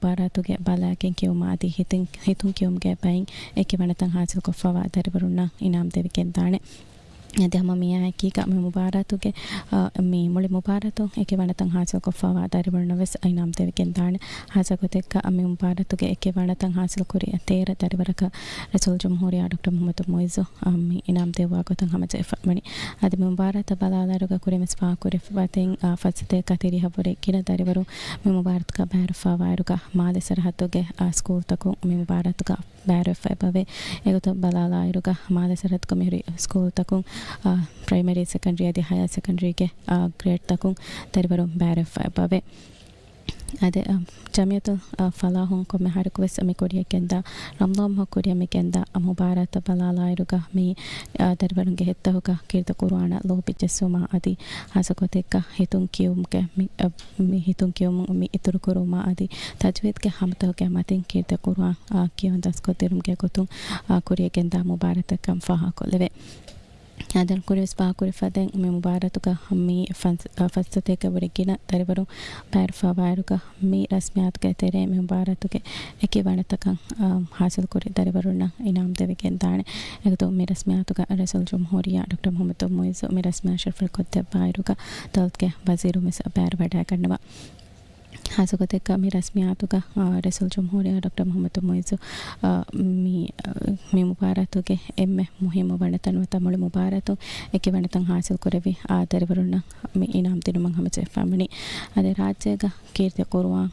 ಬಾರಾತುಗೆ ಬಾಲಾಕೆನ್ ಕಿಯುಮಾದಿ ಹಿತುನ್ ಕಿಯುಮ್ಗೆ ಬೈನ್ ಏಕೆ ವಣತಂ ಹಾಸಿಲ್ ಕೊಫವಾ ದರಿಬರುನ್ನ ಇನಾಮ್ ದೇವಿಕೆನ್ ದಾಣೆ ಅದೇ ಹಮ ಮಿಯಾ ಕೀಗ ಮೆ ಮುಬಾರತುಗೆ ಮಿ ಮುಳಿ ಮುಬಾರತು ಏಕೆ ವಣತಂ ಹಾಸಿಲ್ ಕೊಫವಾ ದರಿಬರುನ್ನ ವೆಸ್ ಇನಾಮ್ ದೇವಿಕೆನ್ ದಾಣೆ ಹಾಸಗೊತೆಕ್ಕ ಮೆ ಮುಬಾರತುಗೆ ಏಕೆ ವಣತಂ ಹಾಸಿಲ್ ಕುರಿ ತೇರ ದರಿಬರಕ ರಸೂಲ್ ಜಮ್ಹೂರಿಯಾ ಡಾಕ್ಟರ್ ಮೊಹಮ್ಮದ್ ಮೊಯ್ಜು ಮಿ ಇನಾಮ್ ದೇವಾ ಗೊತಂ ಹಮಜೆ ಫಮಣಿ ಅದೇ ಮೆ ಮುಬಾರತ ಬಲಾಲರುಗ ಕುರಿ ಮೆಸ್ಫಾ ಕುರಿ ಫತೆನ್ ಫಸತೆ ಕತಿರಿ ಹಬರೆ ಕಿನ ದರಿಬರು ಮೆ ಮುಬಾರತುಗ ಬ್ಯಾರಫಾ ವಾರುಗ ಮಾಲೆ ಸರಹತ್ತುಗೆ ಸ್ಕೂಲ್ ತಕು ಮೆ ಮುಬಾರತುಗ ಬ್ಯಾರಫಾ ಬವೆ ಎಗತ ಬಲಾಲಾಯರುಗ ಮಾಲೆ ಸರಹತ್ತುಗ ಮಿರಿ ಸ್ಕೂಲ್ ತಕು ಪ್ರೈಮರಿ ಸೆಕೆಂಡರಿ ಅದಿ ಹೈಯರ್ ಸೆಕೆಂಡರಿಗೆ ಗ್ರೇಡ್ ತಕು ದರಿಬರು ಬ್ಯಾರಫಾ ಬವೆ ಅದೇ ಜಮಿಯತು ಫಲಾಹುಂ ಕೊಮ್ಮೆ ಹರಕುವೆಸ್ ಅಮಿ ಕೊರಿಯಕೆಂದ ರಮ್ದಾಮ್ ಕೊರಿಯಮಿಕೆಂದ ಮುಬಾರತ ಬಲಾಲಾಯರುಗ ಮಿ ದರಿಬರುಂಗೆ ಹೆತ್ತಹುಗ ಕೀರ್ತ ಕುರ್ಆನ ಲೋಪಿಚ್ಚೆಸುಮ ಅದಿ ಹಾಸಕೊತೆಕ್ಕ ಹಿತುಂ ಕಿಯುಮ್ಗೆ ಮಿ ಹಿತುಂ ಕಿಯುಮ್ ಮಿ ಇತುರು ಕುರುಮ ಅದಿ ತಜ್ವೀದ್ಗೆ ಹಮತಹುಗೆ ಮತಿನ್ ಕೀರ್ತ ಕುರ್ಆನ್ ಕಿಯುನ್ ದಸ್ಕೊತಿರುಮ್ಗೆ ಗೊತುಂ ಕೊರಿಯಕೆಂದ ಮುಬಾರತಕಂ ಫಹಾ ಕೊಲೆವೆ ಅದನ್ನು ಕುರಿಸ್ ಬಾ ಕುರಿ ಫದೆನ್ ಮೆ ಮುಬಾರತುಗ ಮಿ ಫಸ್ತತೆಕ ಬರಿಗಿನ ದರಿಬರು ಬ್ಯಾರಫಾ ವಾರುಗ ಮಿ ರಸ್ಮಿಯಾತ್ಗೆ ತೆರೆ ಮೆ ಮುಬಾರತುಗೆ ಏಕೆ ವಣತಕಂ ಹಾಸಿಲ್ ಕುರಿ ದರಿಬರುನ್ನ ಇನಾಮ್ ದೇವಿಕೆನ್ ದಾಣೆ ಎಗತು ಮಿ ರಸ್ಮಿಯಾತುಗ ರಸೂಲ್ ಜಮ್ಹೂರಿಯಾ ಡಾಕ್ಟರ್ ಮೊಹಮ್ಮದ್ ಮೊಯ್ಜು ಮಿ ರಸ್ಮಿಯಾ ಶರ್ಫಲ್ ಕೊತ್ತೆ ಬಾಯರುಗ ದೌಲ್ತ್ಗೆ ವಜೀರು ಮಿಸ್ ಬ್ಯಾರ ವಡಾ ಕಣ್ಣವ ಹಾಸಗೊತೆಕ್ಕ ಮಿ ರಸ್ಮಿಯಾತುಗ ರಸೂಲ್ ಜಮ್ಹೂರಿಯಾ ಡಾಕ್ಟರ್ ಮೊಹಮ್ಮದ್ ಮೊಯ್ಜು ಮಿ ಮುಬಾರತುಗೆ ಎಮ್ಮೆ ಮುಹಿಮ ವಣತನ್ ತಮುಳಿ ಮುಬಾರತು ಏಕೆ ವಣತಂ ಹಾಸಿಲ್ ಕೊರೆವಿ ದರಿಬರುನ್ನ ಮಿ ಇನಾಮ್ ದಿನುಮಂ ಹಮಜೆ ಫಾಮಿನಿ ಅದೇ ರಾಜ್ಯಗ ಕೀರ್ತಿ ಕುರ್ಆನ್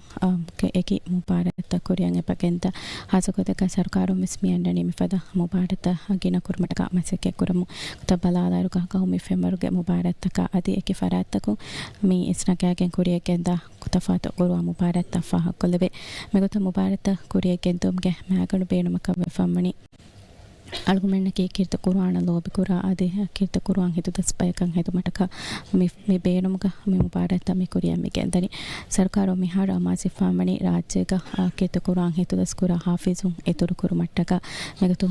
ಏಕಿ ಮುಬಾರತ ಕೊರಿಯಂ ಎಪಗೆಂತ ಹಾಸಗೊತೆಕ್ಕ ಸರ್ಕಾರು ಮಿಸ್ಮಿಯಂಡನಿ ಮಿಫದ ಮುಬಾರತ ಗಿನ ಕುರ್ಮಟಕ ಮಸಕೆ ಕುರಮು ತಬಲಾಲಾರುಗ ಕೌಮಿ ಫೆಮರುಗೆ ಮುಬಾರತಕ ಅದಿ ಏಕೆ ಫರಾತಕು ಮಿ ಇಸ್ನಕ್ಯಾಗೆನ್ ಕೊರಿಯಕೆಂದ ತಫಾತ ಕುರ್ಆನ್ ಮುಬಾರತ ಫಹ ಕೊಲೆವೆ ಮೆಗೊತ ಮುಬಾರತ ಕೊರಿಯಕೆಂತುಮ್ಗೆ ಮ್ಯಾಗಣು ಬೇಣುಮಕ ಫಮ್ಮಣಿ ಅಳ್ಗುಮೆಣ್ಣಕ್ಕೆ ಕೀರ್ತ ಕುರ್ಆನ ಲೋಬಿ ಕುರಾ ಅದೇ ಕೀರ್ತ ಕುರ್ಆನ್ ಹಿತು ದಸ್ಪಯಕಂ ಹಿತು ಮಟಕ ಮಿ ಬೇಣುಮಕ ಮಿ ಮುಬಾರತ ಮಿ ಕೊರಿಯಮಿಗೆ ಅಂದನಿ ಸರ್ಕಾರ ಮಿಹಾರ ಅಮಾಸಿಫಾಮಣಿ ರಾಜ್ಯಗ ಕೀರ್ತ ಕುರ್ಆನ್ ಹಿತು ದಸ್ ಕುರಾ ಹಾಫಿಜು ಎತುರು ಕುರು ಮಟ್ಟಕ ಮೆಗತು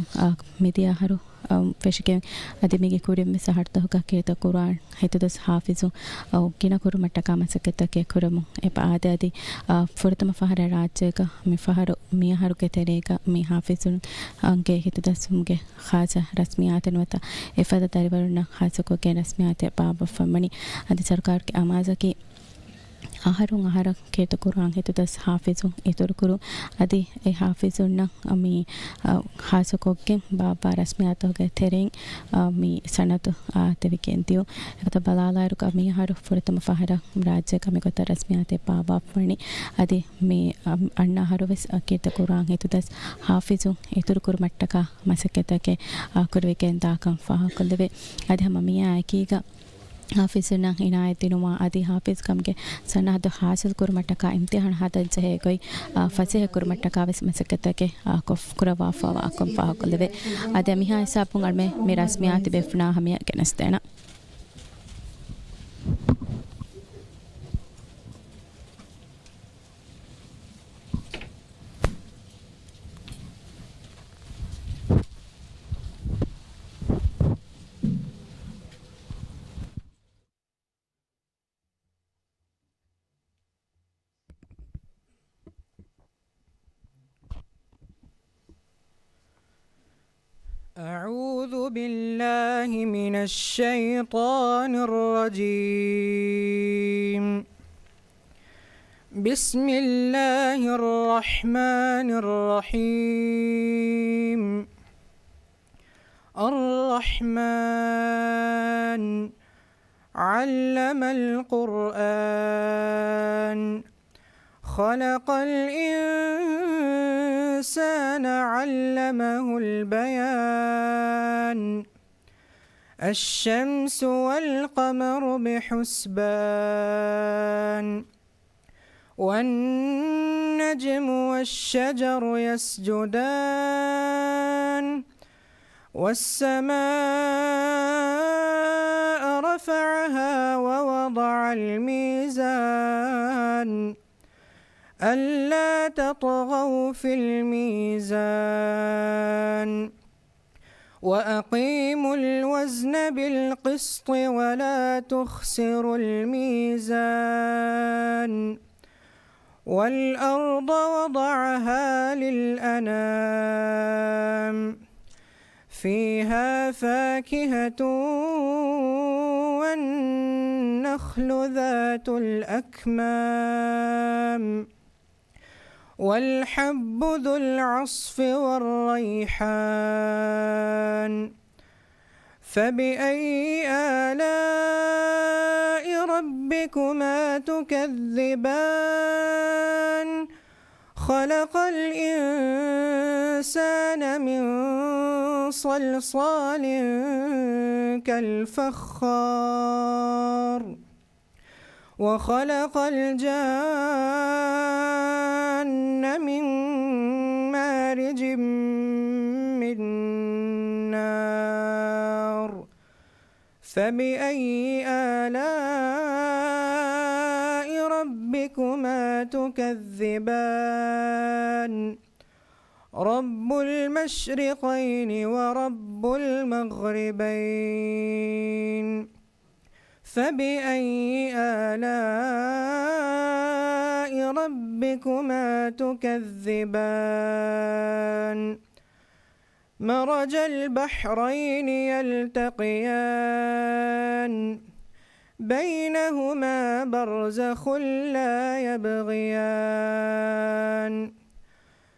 ಮಿದಿಯಾಹರು ಫೆಶಿಗೆ ಅದಿಮಿಗೆ ಕುರಿಯಮ್ಮೆ ಸಹಡ್ತಹುಗ ಕೀರ್ತ ಕುರ್ಆನ್ ಹಿತು ದಸ್ ಹಾಫಿಜು ಗಿನ ಕುರು ಮಟ್ಟಕ ಮಸಕೆತಕ್ಕೆ ಕುರಮು ಎಪ ಆದೆ ಅದಿ ಫುರತಮ ಫಹರ ರಾಜ್ಯಗ ಮಿ ಫಹರು ಮಿಯಾಹರುಗೆ ತೆರೆಗ ಮಿ ಹಾಫಿಜು ಅಂಗೆ ಹಿತು ದಸ್ಗೆ ಖಾಜ ರಸ್ಮಿಯಾತನವತ ಎಫದ ದರಿಬರುನ್ನ ಖಾಸಕೋಗೆ ರಸ್ಮಿಯಾತೆ ಬಾಬ ಫಮ್ಮಣಿ ಅದಿ ಸರ್ಕಾರಕ್ಕೆ ಅಮಾಜಕಿ ಆಹಾರ ಕೀರ್ತ ಕುರ್ಆನ್ ಹಿತು ದಸ್ ಹಾಫಿಜು ಇತುರು ಕುರು ಅದಿ ಎ ಹಾಫಿಜುನ್ನ ಮಿ ಹಾಸಕೋಗೆ ಬಾಬಾ ರಸ್ಮಿಯಾತೋಗೆ ತೆರೆಂ ಮಿ ಸನತು ತೆವಿಕೆಂತಿಯು ಎಗತ ಬಲಾಲಾಯರುಗ ಮಿ ಆಹಾರು ಫುರತಮ ಫಹರ ರಾಜ್ಯ ಕಮಿಗೊತ ರಸ್ಮಿಯಾತೆ ಬಾಬಾ ಫಣಿ ಅದಿ ಮಿ ಅಣ್ಣ ಹರುವೆಸ್ ಕೀರ್ತ ಕುರ್ಆನ್ ಹಿತು ದಸ್ ಹಾಫಿಜು ಇತುರು ಕುರು ಮಟ್ಟಕ ಮಸಕೆತಕ್ಕೆ ಕುರುವಿಕೆಂದ ಕಂ ಫಹ ಕೊಲ್ಲವೆ ಅದಿ ಹಮ ಮಿಯಾ ಆಕೀಗ ಹಾಫಿಜುನ್ನ ಇನಾಯತಿನುಮ ಅದಿ ಹಾಫಿಜ್ ಕಮ್ಗೆ ಸಣ್ಣದು ಹಾಸಿಲ್ ಕುರುಮಟ್ಟಕ ಇಮ್ತಿಹಾನ್ ಹಾದಜ್ಜೆ ಹೇಗೊಯ್ ಫಸಿಹ ಕುರುಮಟ್ಟಕ ವೆಸ್ ಮಸಕತಕ್ಕೆ ಕೊಫ್ ಕುರವಾಫವ ಅಕೊಂಫ ಹಾಕೊಲ್ಲವೆ ಅದೇ ಮಿಹಾ ಹಿಸಾಬುಂ ಅಳ್ಮೆ ಮಿ ರಸ್ಮಿಯಾತಿ ಬೆಫ್ನಾ ಹಮಿಯ ಕೆನಸ್ತೇನ أعوذ بالله من الشيطان الرجيم بسم الله الرحمن الرحيم الرحمن علم القرآن خلق الإنسان علمه البيان الشمس والقمر بحسبان والنجم والشجر يسجدان والسماء رفعها ووضع الميزان ألا تطغوا في الميزان وأقيموا الوزن بالقسط ولا تخسروا الميزان والأرض وضعها للأنام فيها فاكهة والنخل ذات الأكمام والحب ذو العصف والريحان فبأي آلاء ربكما تكذبان خلق الإنسان من صلصال كالفخار وخلق الجان من مارج من نار فبأي آلاء ربكما تكذبان رب المشرقين ورب المغربين فبأي آلاء ربكما تكذبان مرج البحرين يلتقيان بينهما برزخ لا يبغيان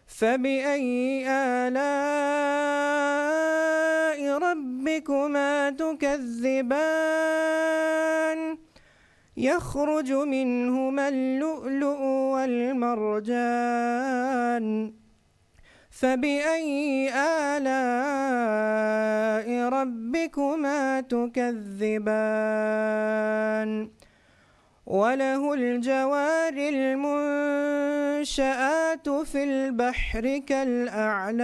فبأي آلاء ربكما تكذبان يخرج منهما اللؤلؤ والمرجان فبأي آلاء ربكما تكذبان وله الجوار المنشآت في البحر كالأعلام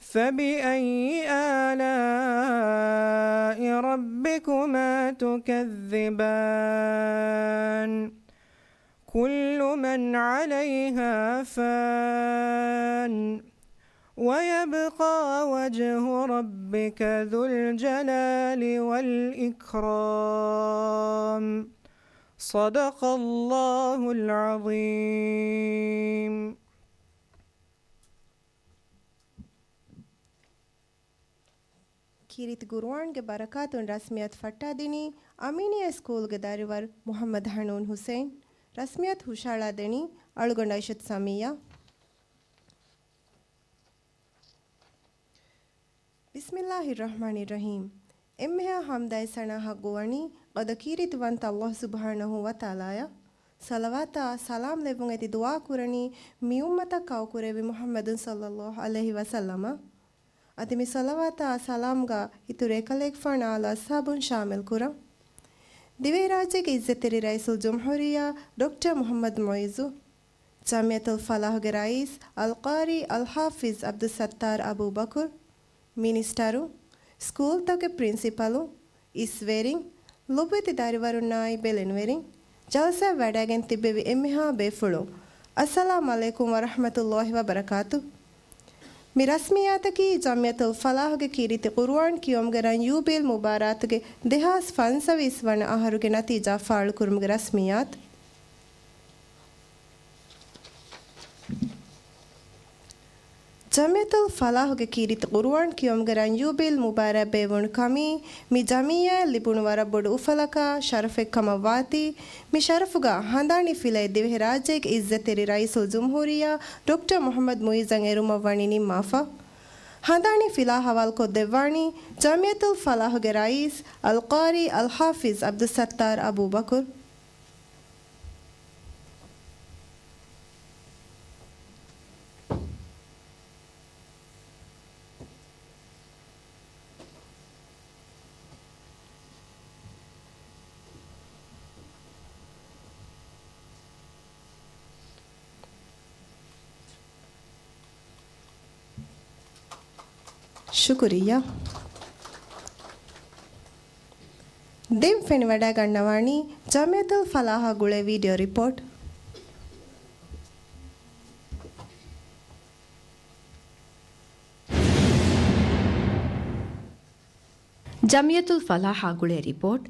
فبأي آلاء ربكما تكذبان كل من عليها فان ويبقى وجه ربك ذو الجلال والإكرام صدق الله العظيم. ಕಿರಿತ್ ಗುರುವಾನ್ಗೆ ಬರಕಾತುನ್ ರಸ್ಮಿಯತ್ ಫಟ್ಟಾದಿನಿ ಅಮೀನಿಯ ಸ್ಕೂಲ್ಗೆ ದಾರಿವರ್ ಮೊಹಮ್ಮದ್ ಹನೂನ್ ಹುಸೇನ್ ರಸ್ಮಿಯತ್ ಹುಷಾಳಾದೆಣಿ ಅಳುಗೊಂಡ ಐಷತ್ ಸಮೀಯ ಬಿಸ್ಮಿಲ್ಲಾಹಿರ್ ರಹಮಾನಿರ್ ರಹೀಮ್ ಎಮ್ಮೆಹ ಹಮ್ದಾಯ್ ಸಣ ಹಗ್ಗುವಣಿ ಅದ ಕೀರಿತುವಂತ ಅಲ್ಲಾಹ್ ಸುಬ್ಹಾನಹು ವ ತಾಲಾಯ ಸಲವಾತ ಸಲಾಂ ಲೆವುಂ ಎತಿ ದುವಾ ಕುರಣಿ ಮಿಯುಮ್ಮತ ಕೌ ಕುರೆವಿ ಮುಹಮ್ಮದುನ್ ಸಲ್ಲಲ್ಲಾಹು ಅಲೈಹಿ ವಸಲ್ಲಮ ಅತಿಮಿ ಸಲವಾತ ಸಲಾಂಗ ಇತುರೆ ಕಲೆಕ್ ಫಣ ಅಲ ಅಸ್ಹಾಬುನ್ ಶಾಮಿಲ್ ಕುರ ದಿವೆ ರಾಜ್ಯಗೆ ಇಜ್ಜತೆರಿ ರೈಸುಲ್ ಜುಮ್ಹೂರಿಯಾ ಡಾಕ್ಟರ್ ಮೊಹಮ್ಮದ್ ಮೊಯಿಜು ಜಾಮಿಯತುಲ್ ಫಲಾಹ್ಗೆ ರೈಸ್ ಅಲ್ ಕಾರಿ ಅಲ್ ಹಾಫಿಜ್ ಅಬ್ದುಲ್ ಸತ್ತಾರ್ ಅಬೂ ಬಕುರ್ ಮಿನಿಸ್ಟರು ಸ್ಕೂಲ್ ತಗೆ ಪ್ರಿನ್ಸಿಪಲು ಇಸ್ವೇರಿಂಗ್ ಲೊಬ್ಬೆತಿ ದಾರಿವರುನ್ನಾಯಿ ಬೆಲೆನ್ವೆರಿಂಗ್ ಜಲಸ ವ್ಯಾಡಾಗೆನ್ ತಿಬ್ಬೆವಿ ಎಮ್ಮೆಹಾ ಬೇಫುಳು ಅಸ್ಸಲಾಮು ಅಲೈಕುಂ ವರಹಮತುಲ್ಲಾಹಿ ವಬರಕಾತು ಮಿ ರಸ್ಮಿಯಾತಕಿ ಜಾಮಿಯತುಲ್ ಫಲಾಹ್ಗೆ ಕೀರಿತಿ ಕುರ್ಆನ್ ಕಿಯೋಮ್ಗರನ್ ಯೂಬಿಲ್ ಮುಬಾರಾತ್ಗೆ ದೆಹಾಸ್ ಫನ್ಸವೀಸ್ ವಣ ಆಹರುಗೆ ನತೀಜಾ ಫಾಳು ಕುರುಮ್ಗೆ ರಸ್ಮಿಯಾತ್ ಜಾಮಿಯತುಲ್ ಫಲಾಹ್ಗೆ ಕೀರಿತಿ ಕುರ್ಆನ್ ಕಿಯೋಮ್ಗರನ್ ಯೂಬಿಲ್ ಮುಬಾರಾ ಬೇವಣ್ ಕಮಿ ಮಿ ಜಮಿಯಾ ಲಿಬುಣ್ ವರಬ್ಬೊಡು ಉಫಲಕ ಶರಫೆಕ್ ಕಮವಾತಿ ಮಿ ಶರಫುಗ ಹಂದಾಣಿ ಫಿಲೈ ದಿವೆ ರಾಜ್ಯಗೆ ಇಜ್ಜತೆರಿ ರೈಸುಲ್ ಜುಮ್ಹೂರಿಯಾ ಡಾಕ್ಟರ್ ಮೊಹಮ್ಮದ್ ಮುಯಿಜಂಗ್ ಎರುಮವಾಣಿ ನಿಮ್ಮಾಫಾ ಹಂದಾಣಿ ಫಿಲಾ ಹವಾಲ್ ಕೊದ್ದೆವ್ವಾಣಿ ಜಾಮಿಯತುಲ್ ಫಲಾಹ್ಗೆ ರೈಸ್ ಅಲ್ ಕಾರಿ ಅಲ್ ಹಾಫಿಜ್ ಅಬ್ದುಲ್ ಸತ್ತಾರ್ ಅಬೂ ಬಕುರ್ ಶುಕ್ರಿಯಾ ದಿಮ್ ಫೆನ್ ವಡ ಗಣ್ಣವಾಣಿ ಜಾಮಿಯತುಲ್ ಫಲಾಹ ಗುಳೆ ವಿಡಿಯೋ ರಿಪೋರ್ಟ್ ಜಮಿಯತುಲ್ ಫಲಾಹ ಗುಳೆ ರಿಪೋರ್ಟ್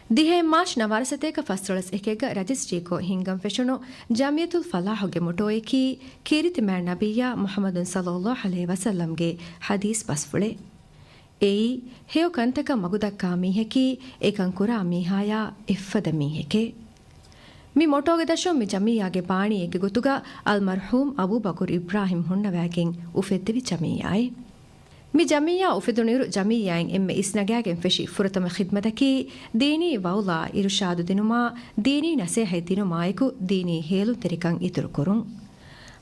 ದಿಹೆ ಮಾರ್ಚ್ ನವಾರಸತೇಕ ಫಸ್ರೊಳಸ್ ಎಕೆಗ ರಜಿಸ್ಟ್ರೀಕೋ ಹಿಂಗಂ ಫೆಶುನು ಜಮಿಯತುಲ್ ಫಲಾಹುಗೆ ಮುಟೋಯಕಿ ಕೀರಿತಿ ಮ್ಯಾ ನಬಿಯ ಮುಹಮ್ಮದುನ್ ಸಲ್ಲಲ್ಲಾಹು ಅಲೈಹಿ ವಸಲ್ಲಂಗೆ ಹದೀಸ್ ಬಸ್ಫುಳೆ ಏಯಿ ಹೇಯೋ ಕಂತಕ ಮಗುದಕ್ಕಾ ಮೀಹೆಕಿ ಏಕಂ ಕುರಾ ಮೀಹಾಯ ಇಫ್ಫದ ಮೀಹೆಕೆ ಮಿ ಮೊಟೋಗೆ ದಶೋ ಮಿ ಜಮಿಯಾಗೆ ಬಾಣಿಯೆಗೆ ಗೊತ್ತುಗ ಅಲ್ ಮರ್ಹೂಮ್ ಅಬೂಬಕರ್ ಇಬ್ರಾಹಿಂ ಹುಣ್ಣವ್ಯಾಗೆಂ ಉಫೆತ್ತಿವಿ ಜಮಿಯಾಯ್ ಮಿ ಜಮಿಯಾ ಉಫೆದುನಿರು ಜಮಿಯಾಯಂ ಎಮ್ಮೆ ಇಸ್ನಗ್ಯಾಗೆಂ ಫೆಶಿ ಫುರತಮ ಖಿದ್ಮತಕಿ ದೀನಿ ವೌಲಾ ಇರುಷಾದು ದಿನುಮಾ ದೀನಿ ನಸೇಹೈ ದಿನುಮಾಯಕು ದೀನಿ ಹೇಲು ತೆರಿಕಂ ಇತುರು ಕುರುಂ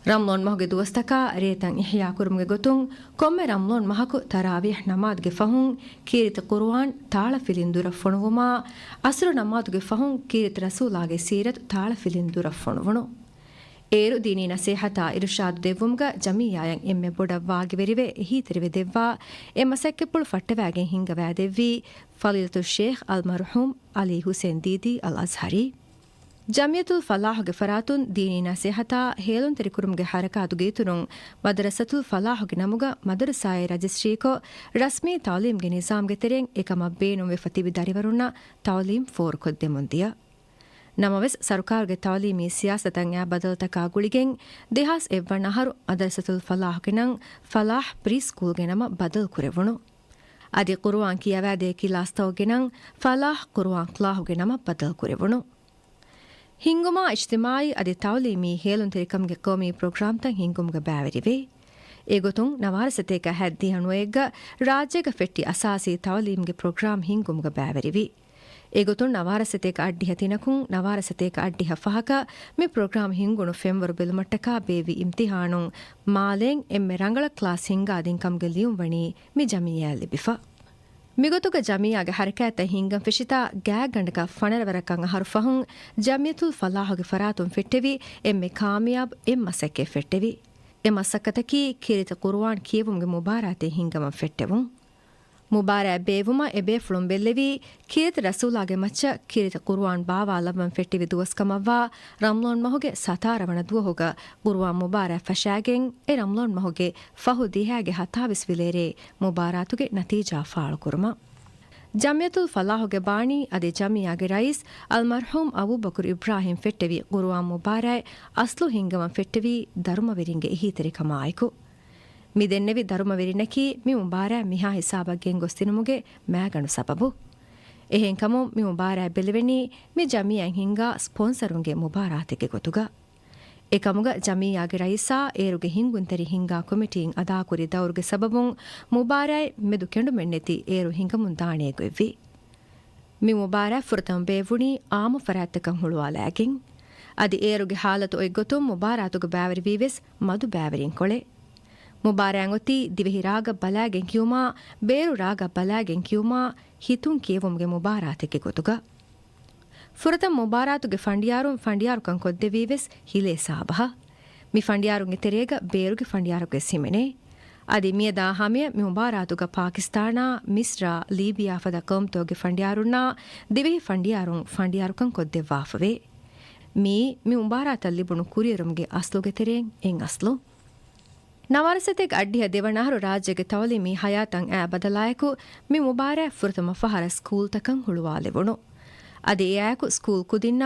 ರಮ್ಲೋನ್ ಮಹಗೆ ದುವಸ್ತಕ ರೇತಂ ಇಹ್ಯಾ ಕುರುಮ್ಗೆ ಗೊತ್ತುಂ ಕೊಮ್ಮೆ ರಮ್ಲೋನ್ ಮಹಕು ತರಾವಿಹ್ ನಮಾದ್ಗೆ ಫಹುಂ ಕೀರಿತ ಕುರ್ಆನ್ ತಾಳ ಫಿಲಿಂದುರ ಫೊಣುವುಮಾ ಅಸ್ರು ನಮಾದ್ಗೆ ಫಹುಂ ಕೀರಿತ ರಸೂಲಾಗೆ ಸೀರತ್ ತಾಳ ಫಿಲಿಂದುರ ಫೊಣುವುಣು ಏರು ದೀನಿ ನಸೇಹತ ಇರುಷಾದು ದೆವ್ವುಮ್ಗ ಜಮಿಯಾಯಂ ಎಮ್ಮೆ ಬೊಡವ್ವಾಗಿ ವೆರಿವೆ ಹೀತೆರಿವೆ ದೆವ್ವಾ ಎಮ್ಮ ಸೆಕ್ಕೆಪ್ಪುಳು ಫಟ್ಟವ್ಯಾಗೆ ಹಿಂಗವ್ಯಾ ದೆವ್ವಿ ಫಲೀಲತು ಶೇಖ್ ಅಲ್ ಮರ್ಹೂಮ್ ಅಲಿ ಹುಸೇನ್ ದೀದಿ ಅಲ್ ಅಜ್ಹರಿ ಜಮಿಯತುಲ್ ಫಲಾಹುಗೆ ಫರಾತುನ್ ದೀನಿ ನಸೇಹತಾ ಹೇಲುನ್ ತೆರಿಕುರುಮ್ಗೆ ಹರಕಾತು ಗೀತುನುಂ ಮದರಸತುಲ್ ಫಲಾಹುಗೆ ನಮುಗ ಮದರಸಾಯ ರಜಿಸ್ಟ್ರೀಕೋ ರಸ್ಮಿ ತಾಲೀಮ್ಗೆ ನಿಜಾಮ್ಗೆ ತೆರೆಂ ಏಕಮ ಬೇನುಂ ವೆ ಫತಿವಿ ದರಿವರುನ್ನ ತಾಲೀಮ್ ಫೋರ್ ಕೊದ್ದೆ ಮುಂದಿಯ ನಮವೆಸ್ ಸರ್ಕಾರ್ಗೆ ತಾಲೀಮಿ ಸಿಯಾಸತಂ ಯಾ ಬದಲ್ತಕಾ ಗುಳಿಗೆಂ ದೇಹಾಸ್ ಎವ್ವಣ್ಣಹರು ಮದರಸತುಲ್ ಫಲಾಹುಗೆ ನಂ ಫಲಾಹ್ ಪ್ರೀ ಸ್ಕೂಲ್ಗೆ ನಮ ಬದಲ್ ಕುರೆವುಣು ಅದಿ ಕುರ್ಆನ್ ಕಿಯವ್ಯಾದೆ ಕಿಲಾಸ್ತವಗೆ ನಂ ಫಲಾಹ್ ಕುರ್ಆನ್ ಕ್ಲಾಹುಗೆ ನಮ ಬದಲ್ ಕುರೆವುಣು ಹಿಂಗುಮಾ ಇಜ್ತಿಮಾಯಿ ಅದಿ ತಾಲೀಮಿ ಹೇಲುನ್ ತೆರಿಕಂಗೆ ಕೋಮಿ ಪ್ರೋಗ್ರಾಮ್ ತಂ ಹಿಂಗುಮ್ಗೆ ಬ್ಯಾವರಿವೆ ಏಗೊತುಂ ನವಾರಸತೇಕ ಹದ್ದಿ ಹಣುವೆಗ್ಗ ರಾಜ್ಯಗ ಫೆಟ್ಟಿ ಅಸಾಸಿ ತಾಲೀಮ್ಗೆ ಪ್ರೋಗ್ರಾಮ್ ಹಿಂಗುಮ್ಗೆ ಬ್ಯಾವರಿವಿ ಏಗೊತುಂ ನವಾರಸತೇಕ ಅಡ್ಡಿಹ ತಿನಕುಂ ನವಾರಸತೇಕ ಅಡ್ಡಿಹ ಫಹಕ ಮಿ ಪ್ರೋಗ್ರಾಮ್ ಹಿಂಗುಣು ಫೆಂವರು ಬೆಲುಮಟ್ಟಕ ಬೇವಿ ಇಮ್ತಿಹಾನುಂ ಮಾಲೆಂ ಎಮ್ಮೆ ರಂಗಳ ಕ್ಲಾಸ್ ಹಿಂಗಾದಿಂಕಂಗೆ ಲಿಯುಂ ವಣಿ ಮಿ ಜಮಿಯಾ ಲಿಬಿಫ ಮಿಗೊತುಗ ಜಮಿಯಾಗೆ ಹರಕಾತ ಹಿಂಗಂ ಫೆಶಿತಾ ಗ್ಯಾಗ್ ಗಂಡಕ ಫಣರವರಕಂ ಅಹರು ಫಹುಂ ಜಮಿಯತುಲ್ ಫಲಾಹುಗೆ ಫರಾತುಂ ಫೆಟ್ಟೆವಿ ಎಮ್ಮೆ ಕಾಮಿಯಾಬ್ ಎಮ್ಮ ಸೆಕ್ಕೆ ಫೆಟ್ಟೆವಿ ಎಮ್ಮ ಸಕ್ಕತಕಿ ಕಿರಿತ ಕುರ್ಆನ್ ಕಿಯವುಂಗೆ ಮುಬಾರಾತೆ ಹಿಂಗಮ ಫೆಟ್ಟೆವುಂ ಮುಬಾರಾ ಬೇವುಮ ಎಬೆ ಫ್ಳುಂ ಬೆಲ್ಲೆವಿ ಕಿರಿತ ರಸೂಲಾಗೆ ಮಚ್ಚ ಕಿರಿತ ಕುರ್ಆನ್ ಬಾವಾ ಲಬಂ ಫೆಟ್ಟಿವಿ ದುವಸ್ಕಮವ್ವಾ ರಮ್ಲೋನ್ ಮಹುಗೆ ಸತಾರವಣ ದುವಹುಗ ಕುರ್ಆನ್ ಮುಬಾರಾ ಫಶಾಗೆಂ ಎ ರಮ್ಲೋನ್ ಮಹುಗೆ ಫಹು ದಿಹಾಗೆ ಹತಾವಿಸ್ ವಿಲೇರೆ ಮುಬಾರಾತುಗೆ ನತೀಜಾ ಫಾಳು ಕುರುಮ ಜಮಿಯತುಲ್ ಫಲಾಹುಗೆ ಬಾಣಿ ಅದೆ ಜಮಿಯಾಗೆ ರೈಸ್ ಅಲ್ ಮರ್ಹೂಮ್ ಅಬೂಬಕರ್ ಇಬ್ರಾಹಿಂ ಫೆಟ್ಟೆವಿ ಕುರ್ಆನ್ ಮುಬಾರಾಯ್ ಅಸ್ಲು ಹಿಂಗಮ ಫೆಟ್ಟೆವಿ ಧರ್ಮವೆರಿಂಗೆ ಹೀತೆರಿಕಮ ಆಯ್ಕು ಮಿದೆನ್ನೆವಿ ಧರ್ಮವೆರಿನಕಿ ಮಿ ಮುಬಾರಾ ಮಿಹಾ ಹಿಸಾಬಗ್ಗೆಂ ಗೊಸ್ತಿನುಮುಗೆ ಮ್ಯಾಗಣು ಸಬಬು ಎಹೆಂ ಕಮು ಮಿ ಮುಬಾರಾ ಬೆಲೆವೆನಿ ಮಿ ಜಮಿಯಾಂ ಹಿಂಗಾ ಸ್ಪಾನ್ಸರುಂಗೆ ಮುಬಾರಾತಿಗೆ ಗೊತುಗ ಏಕಮುಗ ಜಮಿಯಾಗೆ ರೈಸಾ ಏರುಗೆ ಹಿಂಗುಂತರಿ ಹಿಂಗಾ ಕಮಿಟಿಯಿಂ ಅದಾ ಕುರಿ ದೌರ್ಗೆ ಸಬಬುಂ ಮುಬಾರಾಯ್ ಮೆದು ಕೆಂಡು ಮೆಣ್ಣೆತಿ ಏರು ಹಿಂಗಮುಂ ದಾಣೆಗೊವ್ವಿ ಮಿ ಮುಬಾರಾ ಫುರತಂ ಬೇವುಣಿ ಆಮು ಫರಾತ್ತಕಂ ಹುಳುವಾಲಾಗೆಂ ಅದಿ ಏರುಗೆ ಹಾಲತು ಒಯ್ಗೊತುಂ ಮುಬಾರಾತುಗೆ ಬ್ಯಾವರಿ ವೀವೆಸ್ ಮದು ಬ್ಯಾವರಿಂ ಕೊಳೆ ಮುಬಾರಾಂಗೊತಿ ದಿವೆಹಿ ರಾಗ ಬಲಾಗೆಂ ಕ್ಯೂಮಾ ಬೇರು ರಾಗ ಬಲಾಗೆಂ ಕ್ಯೂಮಾ ಹಿತುಂ ಕಿಯವುಂಗೆ ಮುಬಾರಾತಿಗೆ ಗೊತುಗ ಫುರತಂ ಮುಬಾರಾತುಗೆ ಫಂಡಿಯಾರುಕಂ ಕೊದ್ದೆ ವೀವೆಸ್ ಹಿಲೇ ಸಾಬಹ ಮಿ ಫಂಡಿಯಾರುಂಗೆ ತೆರೆಗ ಬೇರುಗೆ ಫಂಡಿಯಾರುಗೆ ಸಿಮೆನೆ ಅದಿ ಮಿಯದಾ ಹಮಿಯ ಮಿ ಮುಬಾರಾತುಗ ಪಾಕಿಸ್ತಾನ ಮಿಸ್ರ ಲೀಬಿಯಾ ಫದ ಕೌಮ್ತೋಗೆ ಫಂಡಿಯಾರುನ್ನ ದಿವೆಹಿ ಫಂಡಿಯಾರುಕಂ ಕೊದ್ದೆ ವಾಫವೆ ಮಿ ಮುಬಾರಾತಲ್ಲಿ ಬುಣು ಕುರಿಯರುಂಗೆ ಅಸ್ಲುಗೆ ತೆರೆಂ ಎಂ ಅಸ್ಲು ನವಾರಸತೆಗ್ ಅಡ್ಡಿಯ ದೇವಣ್ಣಹರು ರಾಜ್ಯಗೆ ತವಲಿಮಿ ಹಯಾತಂ ಆ ಬದಲಾಯಕು ಮಿ ಮುಬಾರಾ ಫುರತಮ ಫಹರ ಸ್ಕೂಲ್ ತಕಂ ಹುಳುವಾಲೆವುಣು ಅದೇ ಯಾಕು ಸ್ಕೂಲ್ ಕುದಿನ್ನ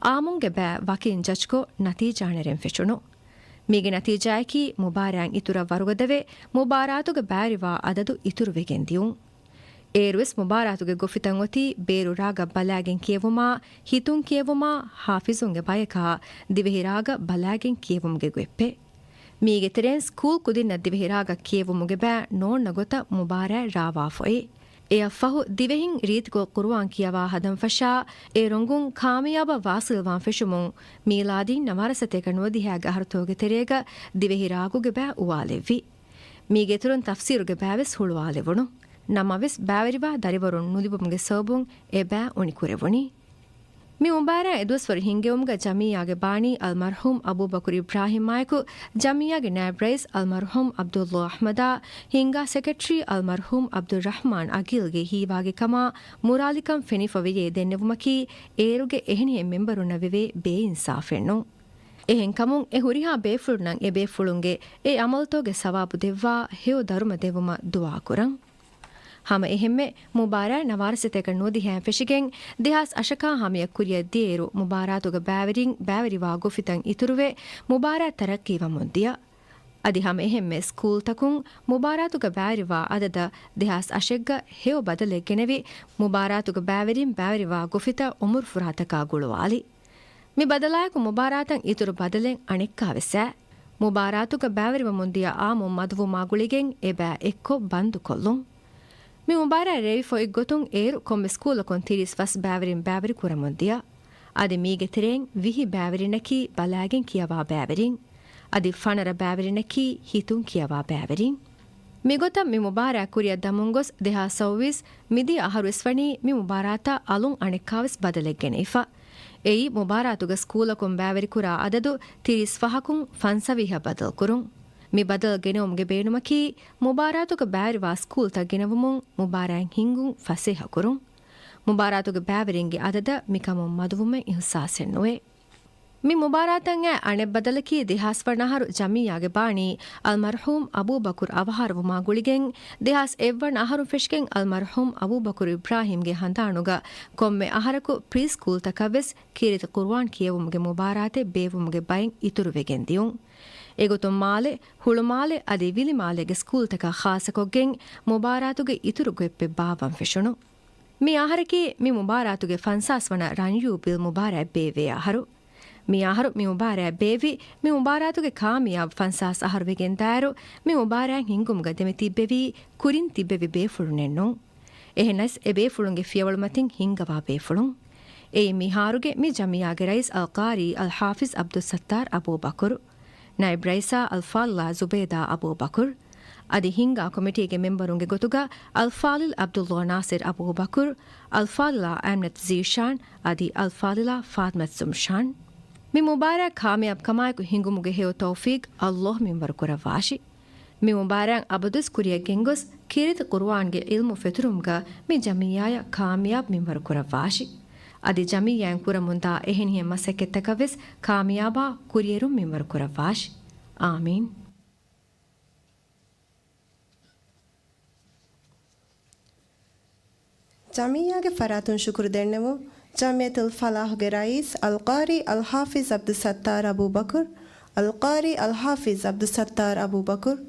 ಆಮುಂಗೆ ಬ್ಯಾ ವಕೀನ್ ಜಜ್ಕೋ ನತೀಜಾಣೆರೆಂ ಫೆಚುಣು ಮೀಗೆ ನತೀಜಾಯಕಿ ಮುಬಾರಾಂ ಇತುರ ವರುಗದವೆ ಮುಬಾರಾತುಗೆ ಬ್ಯಾರಿವಾ ಅದದು ಇತುರುವೆಗೆಂದಿಯುಂ ಏರುವೆಸ್ ಮುಬಾರಾತುಗೆ ಗೊಫಿತಂ ಒತಿ ಬೇರು ರಾಗ ಬಲಾಗೆಂ ಕಿಯವುಮಾ ಹಿತುಂ ಕಿಯವುಮಾ ಹಾಫಿಜುಂಗೆ ಬಯಕಾ ದಿವೆಹಿ ರಾಗ ಬಲಾಗೆಂ ಕಿಯವುಂಗೆ ಗೊಪ್ಪೆ ಮೀಗೆ ತೆರೆನ್ ಸ್ಕೂಲ್ ಕುದಿನ್ನ ದಿವೆಹಿ ರಾಗ ಕಿಯವುಮುಗೆ ಬ್ಯಾ ನೋಣ್ಣ ಗೊತ ಮುಬಾರಾ ರಾವಾಫೊಯೆ ಎ ಅಫಹು ದಿವೆಹಿಂ ರೀತಿಗೊ ಕುರ್ಆನ್ ಕಿಯವಾ ಹದಂ ಫಶಾ ಎ ರೊಂಗುಂ ಕಾಮಿಯಾಬ ವಾಸಿಲ್ವಾನ್ ಫೆಶುಮುಂ ಮೀಲಾದೀನ್ ನವಾರಸತೆಕ ನುವದಿಹ್ಯಾಗ ಹರತೋಗೆ ತೆರೆಗ ದಿವೆಹಿ ರಾಗುಗೆ ಬ್ಯಾ ಉವಾಲೆವ್ವಿ ಮೀಗೆ ತುರುನ್ ತಫ್ಸೀರುಗೆ ಬ್ಯಾವೆಸ್ ಹುಳುವಾಲೆವುಣು ನಮ್ಮವೆಸ್ ಬ್ಯಾವರಿವಾ ದರಿವರುಣ್ ನುಲಿಬುಮ್ಗೆ ಸೋಬುಂ ಎ ಬ್ಯಾ ಉಣಿಕುರೆವುಣಿ ಮಿ ಮುಬಾರಾ ಎದುವಸ್ವರ ಹಿಂಗೆವುಮ್ಗ ಜಮಿಯಾಗೆ ಬಾಣಿ ಅಲ್ ಮರ್ಹೂಮ್ ಅಬೂಬಕರ್ ಇಬ್ರಾಹಿಂ ಆಯಕು ಜಮಿಯಾಗೆ ನ್ಯಾಬ್ ರೈಸ್ ಅಲ್ ಮರ್ಹೂಮ್ ಅಬ್ದುಲ್ಲಾ ಅಹ್ಮದಾ ಹಿಂಗಾ ಸೆಕ್ರೆಟರಿ ಅಲ್ ಮರ್ಹೂಮ್ ಅಬ್ದುಲ್ ರಹಮಾನ್ ಅಗಿಲ್ಗೆ ಹೀವಾಗೆ ಕಮಾ ಮುರಾಲಿಕಂ ಫೆನಿಫವೆಯೇ ದೆನ್ನೆವುಮಕಿ ಏರುಗೆ ಎಹೆನಿ ಮೆಂಬರುನ್ನವೆವೆ ಬೇ ಇನ್ಸಾಫೆಣ್ಣು ಎಹೆಂ ಕಮುಂ ಎ ಹುರಿಹಾ ಬೇಫುಳುನಂ ಎ ಬೇಫುಳುಂಗೆ ಎ ಅಮಲ್ತೋಗೆ ಸವಾಬು ದೆವ್ವಾ ಹೆಯೋ ಧರ್ಮ ದೆವುಮ ದುವಾ ಕುರಂ ಹಮ ಎಹೆಮ್ಮೆ ಮುಬಾರಾ ನವಾರಸತೆಕ ನೋದಿ ಹ್ಯಾಂ ಫೆಶಿಗೆಂ ದಿಹಾಸ್ ಅಶಕಾ ಹಮಿಯ ಕುರಿಯ ದೇರು ಮುಬಾರಾತುಗ ಬ್ಯಾವರಿವಾ ಗೊಫಿತಂ ಇತುರುವೆ ಮುಬಾರಾ ತರಕ್ಕೀವ ಮುಂದಿಯ ಅದಿ ಹಮ ಎಹೆಮ್ಮೆ ಸ್ಕೂಲ್ ತಕುಂ ಮುಬಾರಾತುಗ ಬ್ಯಾವರಿವಾ ಅದದ ದಿಹಾಸ್ ಅಶೆಗ್ಗ ಹೇವ ಬದಲೆ ಗೆನೆವಿ ಮುಬಾರಾತುಗ ಬ್ಯಾವರಿವಾ ಗೊಫಿತ ಉಮುರ್ ಫುರಾತಕಾ ಗುಳುವಾಲಿ ಮಿ ಬದಲಾಯಕು ಮುಬಾರಾತಂ ಇತುರು ಬದಲೆಂ ಅಣೆಕ್ಕಾವೆಸೆ ಮುಬಾರಾತುಗ ಬ್ಯಾವರಿವ ಮುಂದಿಯ ಆಮು ಮದುವು ಮಾಗುಳಿಗೆಂ ಎಬෑ ಎಕ್ಕೊ ಬಂದು ಕೊಲ್ಲುಂ ಮಿ ಮುಬಾರಾ ರೇವಿ ಫೊಯ್ ಗೊತುಂ ಏರು ಕೊಮ್ಮೆ ಸ್ಕೂಲಕೊನ್ ತಿರಿಸ್ ವಸ್ ಬ್ಯಾವರಿ ಕುರ ಮುಂದಿಯ ಅದಿ ಮೀಗೆ ತಿರೆಂ ವಿಹಿ ಬ್ಯಾವರಿನಕಿ ಬಲಾಗೆಂ ಕಿಯವಾ ಬ್ಯಾವರಿಂ ಅದಿ ಫಣರ ಬ್ಯಾವರಿನಕಿ ಹಿತುಂ ಕಿಯವಾ ಬ್ಯಾವರಿಂ ಮಿಗೊತ ಮಿ ಮುಬಾರಾ ಕುರಿಯ ದಮುಂಗೊಸ್ ದೇಹಾ ಸೌವಿಸ್ ಮಿದಿ ಅಹರುಸ್ವಣಿ ಮಿ ಮುಬಾರಾತ ಅಲುಂ ಅಣೆಕ್ಕಾವೆಸ್ ಬದಲೆಗ್ಗೆನೆಫಾ ಎಯಿ ಮುಬಾರಾತುಗ ಸ್ಕೂಲಕೊಂ ಬ್ಯಾವರಿ ಕುರಾ ಅದದು ತಿರಿಸ್ ಫಹಕುಂ ಫನ್ಸವಿಹ ಬದಲ್ ಕುರುಂ ಮಿ ಬದಲ್ ಗೆನೆವುಮ್ಗೆ ಬೇನುಮಕಿ ಮುಬಾರಾತುಗ ಬ್ಯಾವರಿವಾ ಸ್ಕೂಲ್ ತಗ್ಗಿನವುಮುಂ ಮುಬಾರಾಂ ಹಿಂಗುಂ ಫಸೇಹ ಕುರುಂ ಮುಬಾರಾತುಗ ಬ್ಯಾವರಿಂಗೆ ಅದದ ಮಿಕಮುಂ ಮದುವುಮೆ ಇಹುಸಾಸೆನ್ನುವೆ ಮಿ ಮುಬಾರಾತಂಗೆ ಅಣೆ ಬದಲಕಿ ದಿಹಾಸ್ ವರ್ಣಹರು ಜಮಿಯಾಗೆ ಬಾಣಿ ಅಲ್ ಮರ್ಹೂಮ್ ಅಬೂಬಕುರ್ ಅವಹಾರವುಮಾ ಗುಳಿಗೆಂ ದಿಹಾಸ್ ಎವ್ವರ್ಣ ಅಹರು ಫೆಶ್ಗೆಂ ಅಲ್ ಮರ್ಹೂಮ್ ಅಬೂಬಕುರ್ ಇಬ್ರಾಹಿಂಗೆ ಹಂದಾಣುಗ ಕೊಮ್ಮೆ ಅಹರಕು ಪ್ರೀ ಸ್ಕೂಲ್ ತಕವೆಸ್ ಕೀರಿತ ಕುರ್ವಾನ್ ಕಿಯವುಮ್ಗೆ ಮುಬಾರಾತೆ ಬೇವುಮ್ಗೆ ಬೈಂ ಇತುರುವೆಗೆಂದಿಯುಂ ಎಗುತುಂ ಮಾಲೆ ಹುಳುಮಾಲೆ ಅದಿ ವಿಲಿಮಾಲೆಗೆ ಸ್ಕೂಲ್ ತಕ ಖಾಸಕೊಗ್ಗೆಂ ಮುಬಾರಾತುಗೆ ಇತುರುಗೊಪ್ಪೆ ಬಾವಂ ಫೆಶುಣು ಮಿ ಅಹರಕಿ ಮಿ ಮುಬಾರಾತುಗೆ ಫನ್ಸಾಸ್ವಣ ರಂಯೂ ಬಿಲ್ ಮುಬಾರಾ ಬೇವೆ ಅಹರು ಮಿ ಆಹರು ಮಿ ಮುಬಾರಾ ಬೇವಿ ಮಿ ಮುಬಾರಾತುಗೆ ಕಾಮಿಯಾಬ್ ಫನ್ಸಾಸ್ ಅಹರುವೆಗೆನ್ ದಾರು ಮಿ ಮುಬಾರಾಂ ಹಿಂಗುಮ್ಗ ದೆಮಿ ತಿಬ್ಬೆವಿ ಕುರಿನ್ ತಿಬ್ಬೆವಿ ಬೇಫುಳುನೆನ್ನು ಎಹೆನಸ್ ಎ ಬೇಫುಳುಂಗೆ ಫಿಯವಳು ಮತಿಂ ಹಿಂಗವಾ ಬೇಫುಳುಂ ಎಯಿ ಮಿಹಾರುಗೆ ಮಿ ಜಮಿಯಾಗೆ ರೈಸ್ ಅಲ್ ಕಾರಿ ಅಲ್ ಹಾಫಿಜ್ ಅಬ್ದುಲ್ ಸತ್ತಾರ್ ಅಬೂಬಕುರ್ ನೈಬ್ ರೈಸಾ ಅಲ್ ಫಾಲ್ಲಾ ಜುಬೇದಾ ಅಬೂಬಕುರ್ ಅದಿ ಹಿಂಗಾ ಕಮಿಟಿಗೆ ಮೆಂಬರುಂಗೆ ಗೊತುಗ ಅಲ್ ಫಾಲಿಲ್ ಅಬ್ದುಲ್ಲಾ ನಾಸಿರ್ ಅಬೂಬಕುರ್ ಅಲ್ ಫಾಲಿಲಾ ಅಮ್ನತ್ ಝೀಶಾನ್ ಅದಿ ಅಲ್ ಫಾಲಿಲಾ ಫಾತ್ಮತ್ ಜುಮ್ಶಾನ್ ಮಿ ಮುಬಾರಾ ಕಾಮಿಯಾಬ್ ಕಮಾಯಕು ಹಿಂಗುಮುಗೆ ಹೇವ ತೌಫೀಕ್ ಅಲ್ಲಾಹ್ ಮಿಂವರ್ ಕುರವಾಶಿ ಮಿ ಮುಬಾರಾಂ ಅಬದುಸ್ ಕುರಿಯ ಗೆಂಗೊಸ್ ಕಿರಿತ ಕುರ್ವಾನ್ಗೆ ಇಲ್ಮು ಫೆತುರುಮ್ಗ ಮಿ ಜಮಿಯಾಯ ಕಾಮಿಯಾಬ್ ಮಿಂವರ್ ಕುರವಾಶಿ ಅದಿ ಜಮಿಯಾಂ ಕುರ ಮುಂದಾ ಎಹೆನಿಯ ಮಸೆಕೆತ್ತಕವೆಸ್ ಕಾಮಿಯಾಬಾ ಕುರಿಯರು ಮಿಂವರ್ ಕುರವಾಶಿ ಆಮೀನ್ ಜಮಿಯಾಗೆ ಫರಾತುನ್ ಶುಕ್ರು ದೆಣ್ಣೆವು ಜಮಿಯತುಲ್ ಫಲಾಹ್ಗೆ ರಯೀಸ್ ಅಲ್ ಕಾರಿ ಅಲ್ ಹಾಫಿಜ್ ಅಬ್ದುಲ್ ಸತ್ತಾರ್ ಅಬೂಬಕುರ್ ಅಲ್ ಕಾರಿ ಅಲ್ ಹಾಫಿಜ್ ಅಬ್ದುಲ್ ಸತ್ತಾರ್ ಅಬೂಬಕುರ್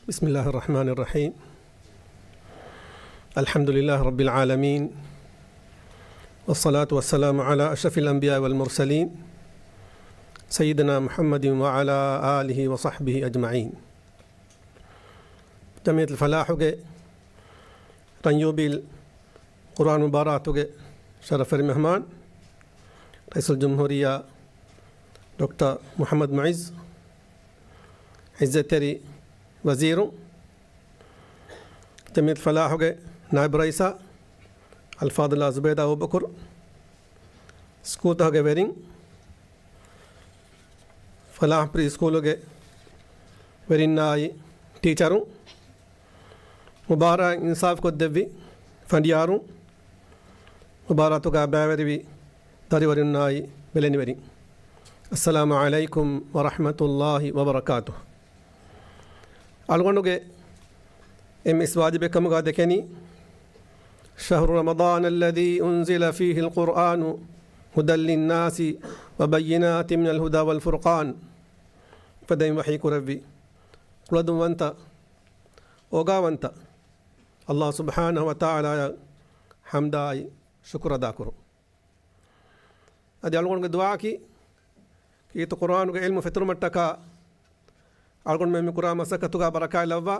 بسم الله الرحمن الرحيم الحمد لله رب العالمين والصلاة والسلام على أشرف الأنبياء والمرسلين سيدنا محمد وعلى آله وصحبه أجمعين جمعية الفلاح رنيوبي القرآن المبارك شرف المهمان رئيس الجمهورية دكتور محمد معز عزتري وزير جمعية الفلاح نائب رئيسة الفاضل زبيدة أبو بكر ಸ್ಕೂಲ್ ವೆರಿಂಗ್ ಫಲಾಹ್ ಪ್ರೀ ಸ್ಕೂಲುಗೆ ವೆರಿನ್ನಾಯಿ ಟೀಚರು ಮುಬಾರಾ ಇನ್ಸಾಫ್ ಕೊದ್ದೆವ್ವಿ ಫಂಡಿಯಾರು ಮುಬಾರಾತುಗ ಬ್ಯಾವೆರಿವಿ ದರಿವರಿನ್ನಾಯಿ ಬೆಲೆನಿವೆರಿ ಅಸ್ಸಲಾಮು ಅಲೈಕುಂ ವರಹಮತುಲ್ಲಾಹಿ ವಬರಕಾತು ಅಲ್ಗೊಂಡುಗೆ ಎಸ್ ವಾಜಿಬೆ ಕಮುಗ ದೆಕೆನಿ ಶಹರು ರಮದಾನ್ ಅಲ್ಲದಿ ಉನ್ಜಿಲ ಫೀಹಿ ಅಲ್ಕುರ್ಆನು هدى للناس وبينات من الهدى والفرقان فدين وحيك ربي قلدم وانت وقا وانت الله سبحانه وتعالى حمداي شكر داكر أدي ألغون دعاكي كي القرآن علم فتر متكا ألغون من قرآن مسكتك بركة لوا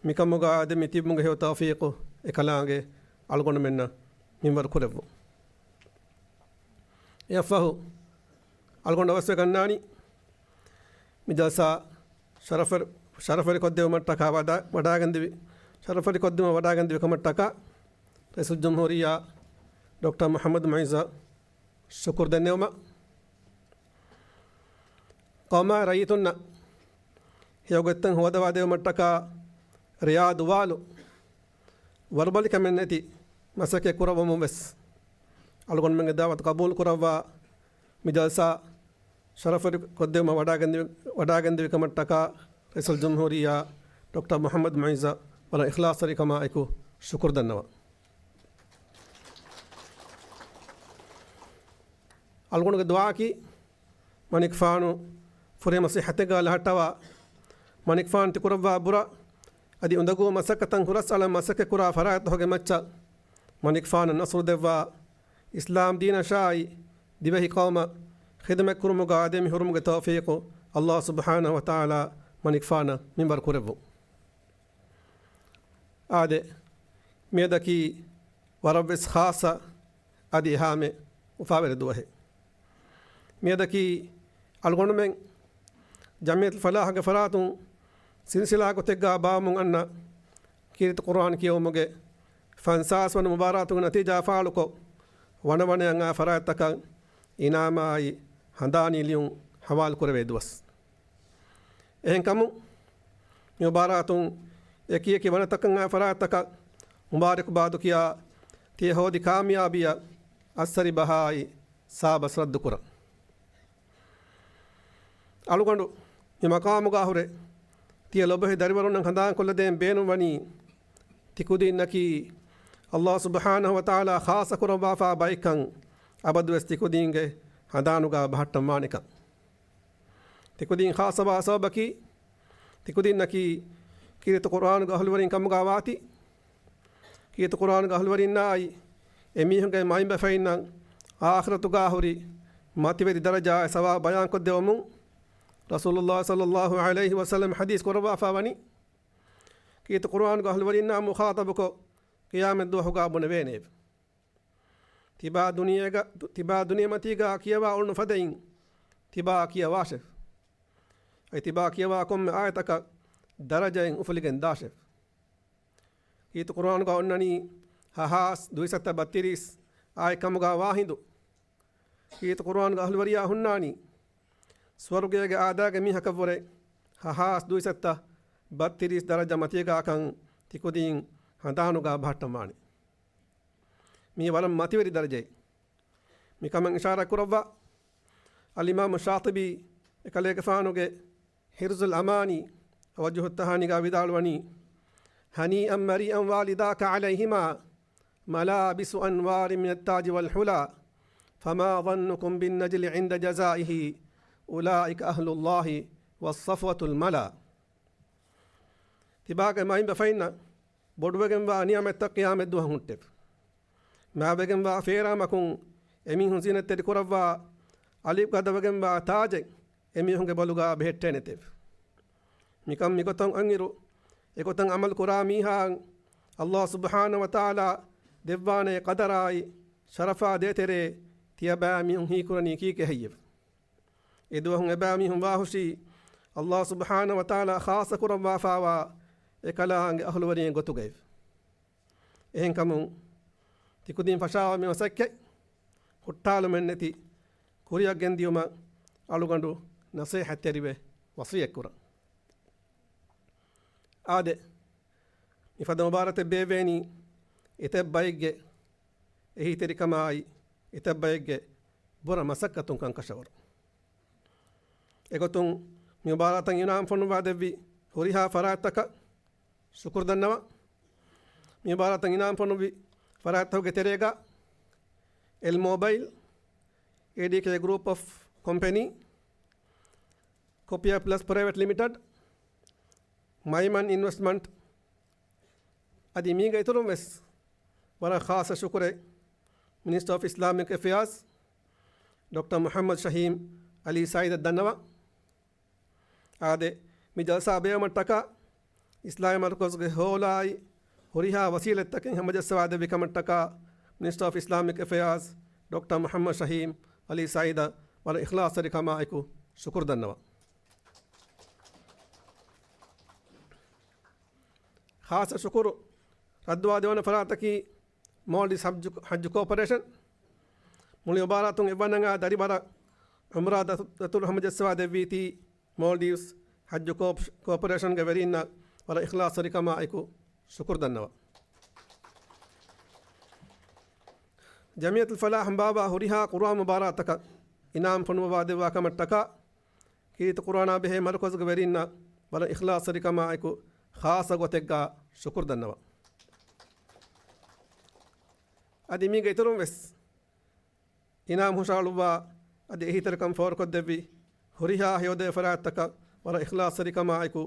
مكمغا دمي تيبمغا هو توفيق إكلانغ ألغون منا من وركربو يفه ألغون وسوي كناني مجلسا شرف القدوم مرتكا وداعندي شرف القدوم وداعندي كمرتكا رئيس الجمهورية دكتور محمد معز شكر دنيوما قوما رأيتنا يوغتن هو دوا ديو متكا رياض والو وربالي كمن نتي مسكة كورا ومبس ألغون من دعوة قبول كورا ومجلسة شرف قدم وداغندي كمتكا رئيس الجمهورية دكتور محمد معيزة ولا إخلاص كما أيكو شكر دنوا ألغون دعاكي منك فانو فري مسيحتك لهتوا منك فان تكورا برا أدي أندقو مسكة تنكرس على مسكة كورا فرات هوجي متشا منك فان النصر دوا إسلام دين شاي دبه قوما خدمة كرم قادم هرم توفيق الله سبحانه وتعالى منك فان منبر كوربو آده ميدكي وربس خاصة أدي هامي وفاور دوه ميدكي الغون من جمعية الفلاح غفراتون سلسلة كتجا بامون أن كيرت القرآن كيومه فانساس ونمبارات نتيجة فعلكو ونبني أن فراتك إنما أي هنداني اليوم حوال كره دوس إن كمو مباراتون يكي ونتك أن فراتك مبارك بعدك يا تيهودي كاميابيا أسري بهاي ساب سرد كرة ألوكندو يمقام غاهوري تي لبه دربرون خندان كل دين بينو وني تكودي نكي الله سبحانه وتعالى خاص كربا فا بايكن أبدو استكودينغ خندانوغا بحتمانيكا تكودين خاص با سبكي تكودين نكي كيرت القرآن غهلورين كمغا واتي كيرت القرآن غهلورين ناي اميهنغ مايم بفاينن آخرتو غاهوري ماتي درجة سوا بيان كدومون رسول الله صلى الله عليه وسلم حديث قربا فاوني كيت القرآن قال ورينا مخاطبك قيام الدوح قابون بينيب تبا دنيا متيغا كيوا أولن فدين تبا كيوا واشف أي تبا كيوا كم آيتك درجة أفلقن داشف كيت القرآن قال أنني هاس دويسة بطيريس آي كمغا واحدو كيت القرآن قال وريا هناني स्वर्गेगे आदागे मिहा कवरे हाहास दुइसत्ता 32 दरजा मतिगा कं तिकुदीन हदानुगा भाटमाने मी वरम मतिवरी दरजे मी कमं इशारा कुरवा अल-इमाम शातिबी एकले गफानुगे हिर्जुल अमानी वजह तहानिगा विदालवनी हनी अमरी अम वालिदाका अलैहिमा मलाबिसु अनवार मिन अत्ताज वल hula फमा ظنكم بالنجل عند جزائه أولئك أهل الله والصفوة الملا تباك ما يم بفينا بودوغن وانيا متقيام الدوه هنتف ما بغن وفيرا مكون امي هنزينة تدكوروا عليب قدوغن وتاج امي هنگ بلوغا بهتنتف ميكم ميكوتن انغيرو اكوتن عمل قراميها الله سبحانه وتعالى ديوانه قدراي شرفا ديتري تيابا ميون هيكورني كيكي هيف إدوهم أبامهم واهشي الله سبحانه وتعالى خاص كرم وافاوا إكلاهن أهل ورين قطوغيف إهن كمون تكودين فشاوا من وسكي خطال من نتي كوريا جنديوما ألوغندو نصيحة تريبه وصية كرة آده إفاد مبارة بيبيني إتبايج إهي تري كماي إتبايج برا مسكتون كان كشور egotung mubaratan inam fonu badevi horiha farataka syukur dannawa mubaratan inam fonu bi farataw geterega el mobile adk group of company Copia Plus Private Limited Maiman Investment adi miga iturum wes wara khasa shukure Minister of Islamic Affairs Dr. Muhammad Shahim Ali Said Dannawa आदे मी जलसा बेमटका इस्लाम मरकज़ के होलाई होरिहा वसीले तक हम जसवाद बिकमटका minister of Islamic affairs doctor Mohamed Shaheem Ali Saeed वाला इखलास रिकमा को शुक्र दन्नवा खास शुक्र रद्वा देवन फरात की मॉल हज कोऑपरेशन මුළි ඔබාරතුන් එවන්නඟා දරිබර උම්රාදතුල් හමජස්වා දෙවීති මෝල්ඩීව්ස් හජ්ජු කෝපරේෂන්ගේ වෙරින්න වල ඉඛලාස් සරිකමා අයිකු ಶುಕ್ರ್ ದನ್ನವ ಜಮಿಯತ್ ಫಲಾಹ್ ಬಾಬಾ ಹುರಿಹಾ ಕುರಾನ್ ಮುಬಾರಾತಕ ಇನಾಮ್ ಫನು ಬಾದೆವಾ ಕಮಟ್ಟಕ ಕೀತ ಕುರಾನ ಬೆಹೆ ಮರಕೋಸ್ಗ ವೆರಿನ್ನ ಬಲ ಇಖ್ಲಾಸ್ ಸರಿಕಮಾ ಐಕು ಖಾಸ ಗೊತೆಗ್ಗ ಶುಕ್ರ್ ದನ್ನವ ಅದಿ ಮೀಗ ಇತರುಂ ವೆಸ್ ಇನಾಮ್ ಹುಷಾಳುವಾ ಅದಿ ಎಹಿತರಕಂ ಫೋರ್ ಕೊದ್ದೆವಿ ಹುರಿಹಾ ಹಯೋದೆ ಫರಾತಕ ಬಲ ಇಖ್ಲಾಸ್ ಸರಿಕಮಾ ಐಕು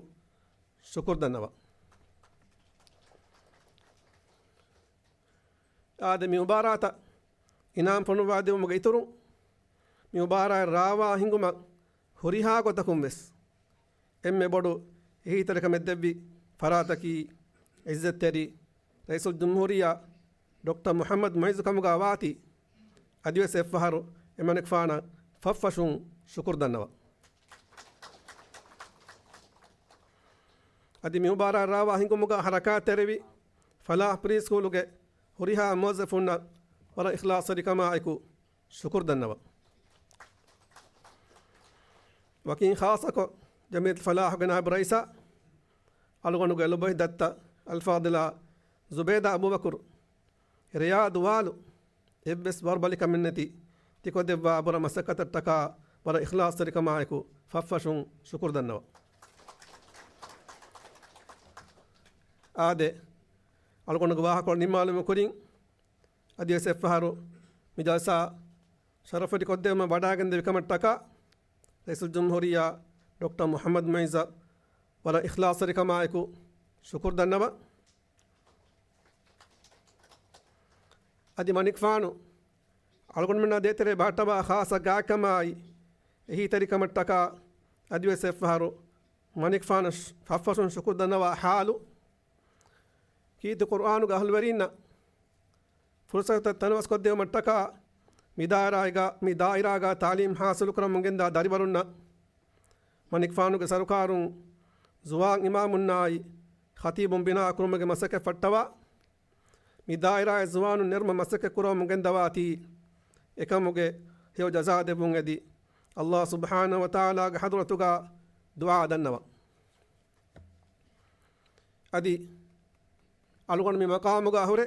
ಶುಕ್ರ್ ದನ್ನವ ಆದ ಮಿ ಮುಬಾರಾತ ಇನಾಮ್ ಫನು ಬಾದೆವು ಮಗ ಇತರು ಮಿ ಮುಬಾರಾ ರಾವಾ ಹಿಂಗುಮ ಹುರಿಹಾ ಗೊತಕುಂ ವೆಸ್ ಎಮ್ಮೆ ಬೊಡು ಎಹಿತರಕ ಮೆದ್ದೆವ್ವಿ ಫರಾತಕಿ ಇಜ್ಜತ್ತೆರಿ ರೈಸುಲ್ ಜುಮ್ಹೂರಿಯಾ ಡಾಕ್ಟರ್ ಮೊಹಮ್ಮದ್ ಮೊಯ್ಜು ಕಮುಗ ವಾತಿ ಅದಿವೆಸ್ ಎಫ್ಫಹರು ಎಮನೆಕ್ ಫಾನ ಫಫ್ಫಶುಂ ಶುಕ್ರ್ ದನ್ನವ ಅದಿ ಮಿ ಮುಬಾರಾ ರಾವಾ ಹಿಂಗುಮುಗ ಹರಕಾ ತೆರೆವಿ ಫಲಾಹ್ ಪ್ರೀ ಸ್ಕೂಲುಗೆ ಹುರಿಹಾ ಮೋಜಫುನ್ನ ವರ ಇಖ್ಲಾಸ್ ಸರಿಕಮಾ ಐಕು ಶುಕ್ರ್ ದನ್ನವ ವಕೀನ್ ಖಾಸಕೊ ಜಮೀತ್ ಫಲಾಹ್ ಗನಾಬ್ ರೈಸಾ ಅಲ್ಗೊನುಗೆ ಲುಬೈ ದತ್ತ ಅಲ್ಫಾದಿಲ ಜುಬೇದಾ ಅಬುಬಕುರ್ ರಿಯಾದ್ ವಾಲು ಎಬ್ಬೆಸ್ ಬರ್ಬಲಿ ಕಮಿನ್ನತಿ ತಿಕೊದೆವ್ವ ಅಬುರ ಮಸಕತಟ್ಟಕ ವರ ಇಖ್ಲಾಸ್ ಸರಿಕಮಾ ಐಕು ಫಫ್ಫಶುಂ ಶುಕ್ರ್ ದನ್ನವ ಆದೆ ಅಲ್ಗೊನುಗೆ ವಾಹಕೊಳು ನಿಮ್ಮಾಲುಮೆ ಕುರಿಂ ಅದಿ ಸೆಫ್ಫಹಾರು ಮಿಜಾಸಾ ಶರಫಡಿ ಕೊದ್ದೆಮ್ಮ ಬಡಾಗಂದೆ ವಿಕಮಟ್ಟಕ ರೈಸುಲ್ ಜುಮ್ಹೂರಿಯಾ ಡಾಕ್ಟರ್ ಮೊಹಮ್ಮದ್ ಮೊಯ್ಜ ವರ ಇಖ್ಲಾಸ್ ಸರಿಕಮಾ ಐಕು ಶುಕ್ರ್ ದನ್ನವ ಅದಿ ಮನಿಕ್ ಫಾನು ಅಲ್ಗೊಂಡು ಮಿನ್ನ ದೇತೆರೆ ಬಾಟಬ ಖಾಸ ಗಾಕಮಾಯಿ ಎಹಿ ತರಿಕಮಟ್ಟಕ ಅದಿವೆ ಸೆಫ್ಫಹಾರು ಮನಿಕ್ ಫಾನು ಫಫ್ಫಸುನ್ ಶುಕ್ರ್ ದನ್ನವ ಹಾಲು ಕೀತು ಕುರ್ಆನುಗ ಅಹಲ್ವರಿನ್ನ ಫುರ್ಸತ ತನವಸ್ ಕೊದ್ದೆವು ಮಟ್ಟಕ ಮಿ ದಾಯಿರಾಗ ತಾಲೀಮ್ ಹಾಸಲು ಕ್ರಮಗೆಂದ ದರಿಬರುನ್ನ ಮನಿಕ್ ಫಾನುಗೆ ಸರುಕಾರು ಜುವಾಂಗ್ ಇಮಾಮುನ್ನಾಯಿ ಖತೀಬುಂ ಬಿನಾ ಕುರುಮಗೆ ಮಸಕೆ ಫಟ್ಟವ ಮಿ ದಾಯಿರಾಯ ಜುವಾನು ನಿರ್ಮ ಮಸಕೆ ಕುರಮಗೆಂದವಾತಿ ಎಕಮುಗೆ ಹೇವು ಜಜಾದೆಬುಂ ಎದಿ ಅಲ್ಲಾಹ್ ಸುಬ್ಹಾನಹು ವ ತಆಲಾಗ ಹದ್ರತುಗ ದುಆ ದನ್ನವ ಅದಿ ಅಲ್ಗೊಂಡು ಮಿ ಮಕಾಮುಗ ಹುರೆ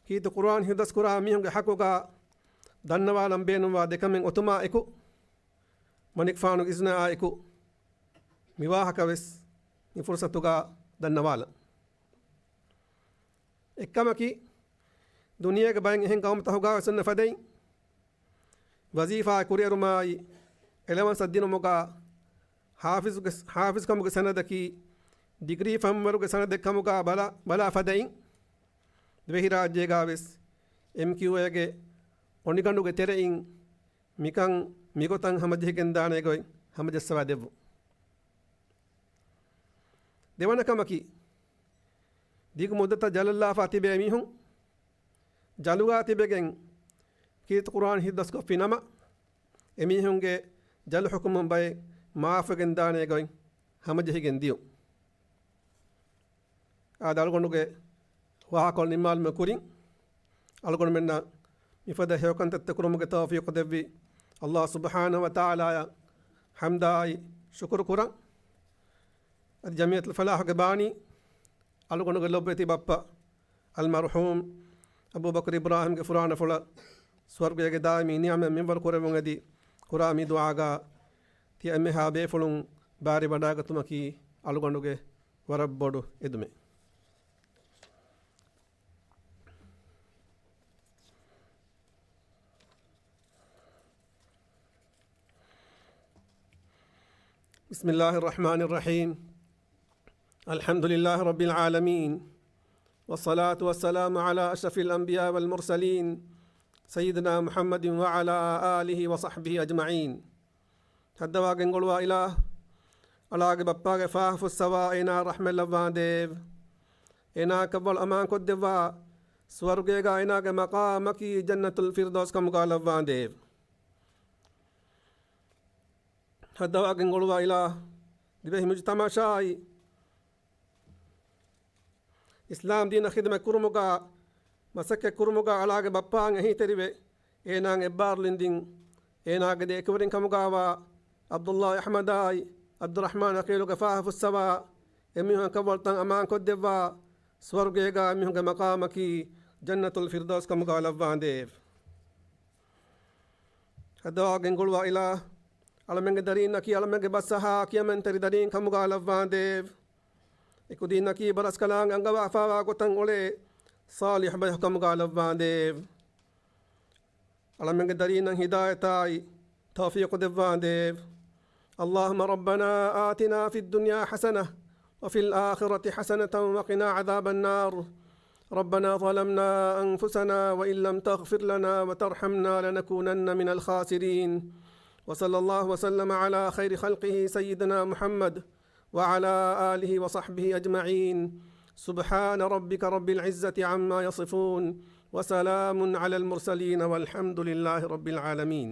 ಕೀತು ಕುರಾನ್ ಹಿದಸ್ ಕುರಾ ಮಿಹುಂಗೆ ಹಕುಗ ದನ್ನವಾಲಂ ಬೇನುವಾ ದೆಕಮೆಂ ಒತುಮಾ ಎಕು ಮನಿಕ್ ಫಾನು ಇಸ್ನ ಆಯ್ಕು ಮಿವಾಹಕ ವೆಸ್ ಮಿ ಫುರ್ಸತುಗ ದನ್ನವಾಲ ಎಕ್ಕಮಕಿ ದುನಿಯಾಗೆ ಬಯಂ ಎಹೆಂ ಕೌಮ್ ತಹುಗಾ ಸುನ್ನ ಫದೈ ವಜೀಫಾ ಕುರಿಯರುಮಾಯಿ ಎಲೆವನ್ ಸದ್ದಿನ ಮುಗ ಹಾಫಿಜ್ ಕಮುಗ ಸನದಕಿ ಡಿಗ್ರಿ ಫಮ್ಮರುಗೆ ಸನದ ಕಮುಗ ಬಲ ಫದೈ ದ್ವೆಹಿ ರಾಜ್ಯಗಾವೆಸ್ MQAಗೆ ಒಣಿಗಂಡುಗೆ ತೆರೆಯಿಂ ಮಿಕಂ ಮಿಗೊತಂ ಹಮಜೆಗೆಂದಾನೆಗೊಯ್ ಹಮಜಸ್ಸವಾ ದೆವ್ವು දෙවන කමකි දිග මුදත ජලල්ලා ෆාතිබේ මිහුන් ජලුවා තිබෙගෙන් කීත කුරාන් හිද්දස් කො ෆිනම එමිහුන්ගේ ජල හුකුමුන් බයි මාෆගෙන් දානේ ගොයින් හමජෙහිගෙන් දියු ආදල්ගොනුගේ ವಾಹಕೊಳ್ ನಿಮ್ಮಾಲ್ಮೆ ಕುರಿಂ ಅಲ್ಗೊಂಡು ಮೆನ್ನ ಮಿಫದ ಹೇವಕಂತತ್ತ ಕುರುಮುಗೆ ತೌಫೀಕ್ ದೆವ್ವಿ ಅಲ್ಲಾಹ್ ಸುಬ್ಹಾನಹು ವ ತಆಲಾಯ ಹಮ್ದಾಯಿ ಶುಕ್ರ್ ಕುರಂ ಅದು ಜಮಿಯತ್ ಫಲಾಹ್ಗೆ ಬಾನಿ ಅಲ್ಗೊಂಡುಗೆ ಲೊಬ್ಬೆತಿ ಬಪ್ಪ ಅಲ್ ಮರ್ಹೂಮ್ ಅಬೂಬಕರ್ ಇಬ್ರಾಹಿಮ್ಗೆ ಫುರಾನ ಫುಳ ಸ್ವರ್ಗಗೆ ದಾಮಿ ನಿಯಮ ಮಿಂಬರ್ ಕುರೆವಂಗದಿ ಕುರಾಮಿ ದುಆಗ ತಿ ಎಮ್ಮೆ ಹಾ ಬೇಫುಳುಂ ಬಾರಿ ಬಡಾಗ ತುಮಕಿ ಅಲ್ಗೊಂಡುಗೆ ವರಬ್ಬೊಡು ಎದುಮೆ بسم الله الرحمن الرحيم الحمد لله رب العالمين والصلاة والسلام على أشرف الأنبياء والمرسلين سيدنا محمد وعلى آله وصحبه أجمعين هدوا قنقلوا إله ألاق بباق فاهف السواء إنا رحمة اللوان ديف إنا كبال أمان كد دفا سورقيقا إنا مقامكي جنة الفردوس كمقال اللوان ديف هدوا قنقلوا إله دبه مجتمع شاي إسلام دين خدمة كرموغا مسك كرموغا علاقة ببان هي تريبه enang ebarlinding enagade ekwerin kamugawa Abdullah Ahmadai Abdurrahman aqilu gafaha fussawa emihun kawartan aman kodeva swargega emihun maqamaki jannatul firdaus kamugawa lavvandev hadagen gulwa ila alamenge darina ki alamenge basaha ki amenteri darin kamugawa lavvandev ikudina ki baras kalang angawa fawa gotang ole salih bayh kamugawa lavvandev alamenge darina hidayatai tawfiq devvandev اللهم ربنا آتنا في الدنيا حسنة وفي الآخرة حسنة وقنا عذاب النار ربنا ظلمنا أنفسنا وإن لم تغفر لنا وترحمنا لنكونن من الخاسرين وصلى الله وسلم على خير خلقه سيدنا محمد وعلى آله وصحبه أجمعين سبحان ربك رب العزة عما يصفون وسلام على المرسلين والحمد لله رب العالمين.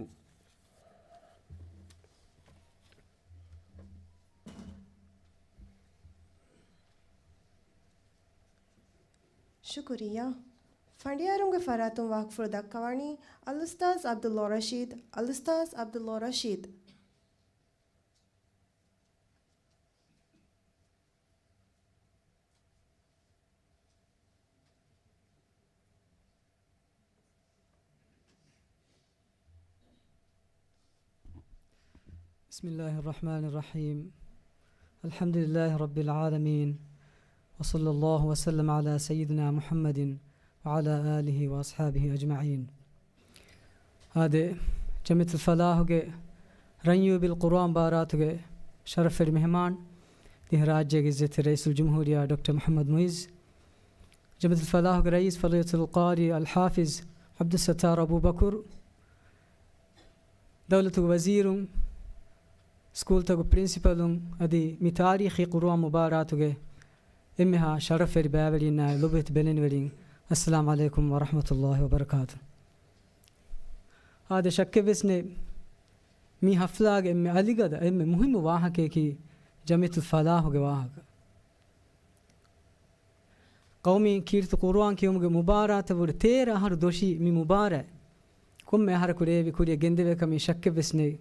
ಶುಕ್ರಿಯಾ. ಫಂಡಿಯಾರುಂಗ ಫರಾತುಂ ವಾಕ್ಫುಲ್ ದಕ್ಕವಾಣಿ ಅಲ್-ಉಸ್ತಾಜ್ Abdullah Rashid. ಅಲ್-ಉಸ್ತಾಜ್ Abdullah Rashid. بسم الله الرحمن الرحيم. الحمد لله رب العالمين وصلى الله وسلم على سيدنا محمد وعلى آله وأصحابه أجمعين. هذا جمعية الفلاح رنيو بالقرآن بارات شرف المهمان ده راجع عزت رئيس الجمهورية دكتور محمد مويز. جمعية الفلاح رئيس فضيلة القاري الحافظ عبد الستار أبو بكر. دولة وزير سكول تاغو برينسيبالون ادي متاريخي قرآن مباراتوغي امها شرف ربابلينا لبت بلين ولين. السلام عليكم ورحمة الله وبركاته. هذا شك بسني مي حفلاغ امي أليغد امي مهم واحكي كي جمعية الفلاح واحك قومي كيرت قرآن كيوم مبارات ور تير أهر دوشي مي مبارك كم أهر كوري كوري جندي كمي شك بسني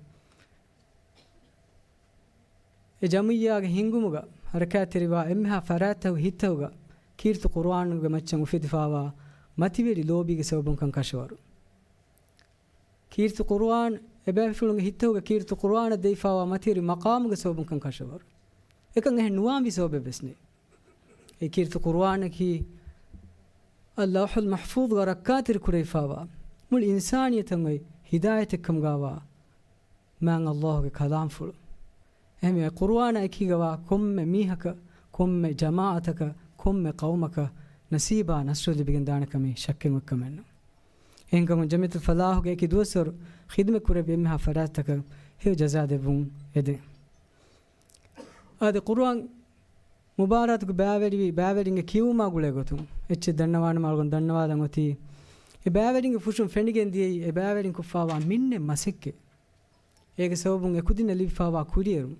جمعية هنگومغا حركات روا امها فراته وهيتوغا كيرت قرآن مچن وفيد فاوا ماتيوري لوبي سببن كان كشور كيرت قرآن ابا فلون هيتوغا كيرت قرآن ديفاوا ماتيوري مقام سببن كان كشور اكن هنوام بي سبب بسني اي كيرت قرآن كي اللوح المحفوظ وركات الكريفاوا مول انسانيه تمي هدايتكم غاوا مان الله كلام فلو هم قرآن أكيغوا كم ميهك كم جماعتك كم قومك نصيبا نصر اللي بيجندانك مي شكل مكمن إنكم جمعية الفلاح كي دوسر خدمة كورة بيمها فراتك هي جزاء دبون يده. هذا قرآن مبارك باورينگ كيو ما غولغوتو اتش دنوان مالغون دنوان غوتي باورينگ فوشون فنديگن دي باورينگ كفاوا منن مسكه ඒක සෝබුන් එකුදින ලිෆාවා කුරියරු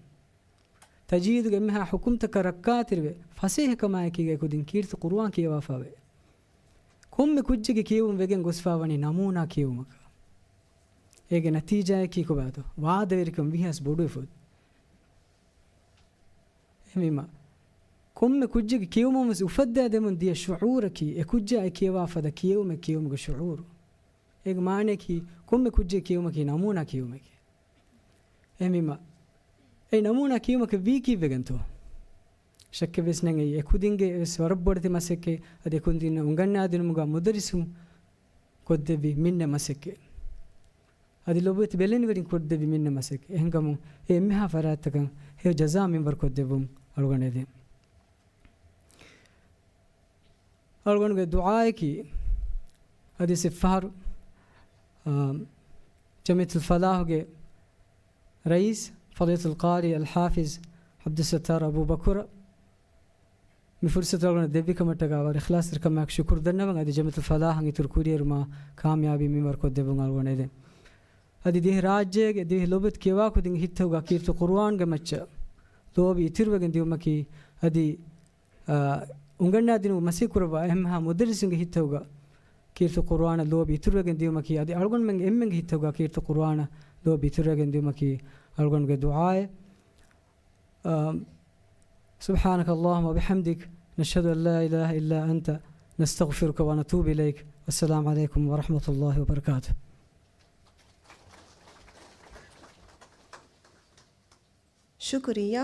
තජීදු ගෙමහා හුකුම්තක රක්කාතිරවේ ෆසීහකම එකීගේ කුදින් කීර්ත කුර්ආන් කියවා ෆාවේ කොම්මෙ කුජ්ජගේ කියවුම් වෙගෙන් ගොස්ෆාවනි නමූනා කියවුමක ඒගේ නතිජා කී කොබාතෝ වාද වෙරිකම් විහස් බොඩු ෆොත් එමිම කොම්මෙ කුජ්ජගේ කියවුමම උෆද්දා දෙමුන් දිය ශුඌරකි එකුජ්ජා කියවා ෆද කියවුමගේ ශුඌර ඒක මානේ කි කොම්මෙ කුජ්ජගේ කියවුමකි නමූනා කියවුමකි එමිම ඒ නමූනා කියවුමක වී කීවෙගන්තෝ ಶಕ್ಕೆ ಬೆಸ್ನಂಗೆ ಎಕುದಿಂಗೆ ಸ್ವರಬ್ಬೊಡತೆ ಮಸಕ್ಕೆ ಅದೆ ಕುಂದಿನ ಉಂಗಣ್ಣಾದಿನ ಮುಗ ಮುದರಿಸು ಕೊದ್ದೆವಿ ಮಿನ್ನೆ ಮಸಕ್ಕೆ ಅದಿ ಲೊಬತಿ ಬೆಲೆನಿ ವರಿ ಕೊದ್ದೆವಿ ಮಿನ್ನೆ ಮಸಕ್ಕೆ ಹೆಂಗಮು ಎಮ್ಮೆಹಾ ಫರಾತಕ ಹೆ ಜಜಾ ಮೆಂಬರ್ ಕೊದ್ದೆವು ಅಳಗಣೆದೆ ಅಳಗಣಗೆ ದುಆಯಕಿ ಅದಿ ಸಿಫಾರ್ ಜಮೀಯತುಲ್ ಫಲಾಹ್ಗೆ رئيس فضيلة القاري الحافظ عبد الستار أبو بكر فرصة لنا دبي كم تجاور إخلاص ركمك شكر دنا بعد جمعة الفلاح عن تركوري رما كاميابي ميمر كود دبون على ده هذه ده راجع ده لوبت كيوا كودين هيتو غاكير تو قرآن جمعة لوبي يتير بعدين ديوم كي هذه عنقنا دينو مسيح كربا أهمها مدرسين هيتو غا කීර්ත කුර්ආන ලෝබ ඉතුරුගෙන් දියුමකී අද අල්ගොන් මෙන් එම්මෙන් හිතෝගා කීර්ත කුර්ආන ලෝබ ඉතුරුගෙන් දියුමකී අල්ගොන්ගේ දුආය سبحانك اللهم وبحمدك نشهد أن لا إله إلا أنت نستغفرك ونتوب إليك السلام عليكم ورحمة الله وبركاته ಶುಕ್ರಿಯಾ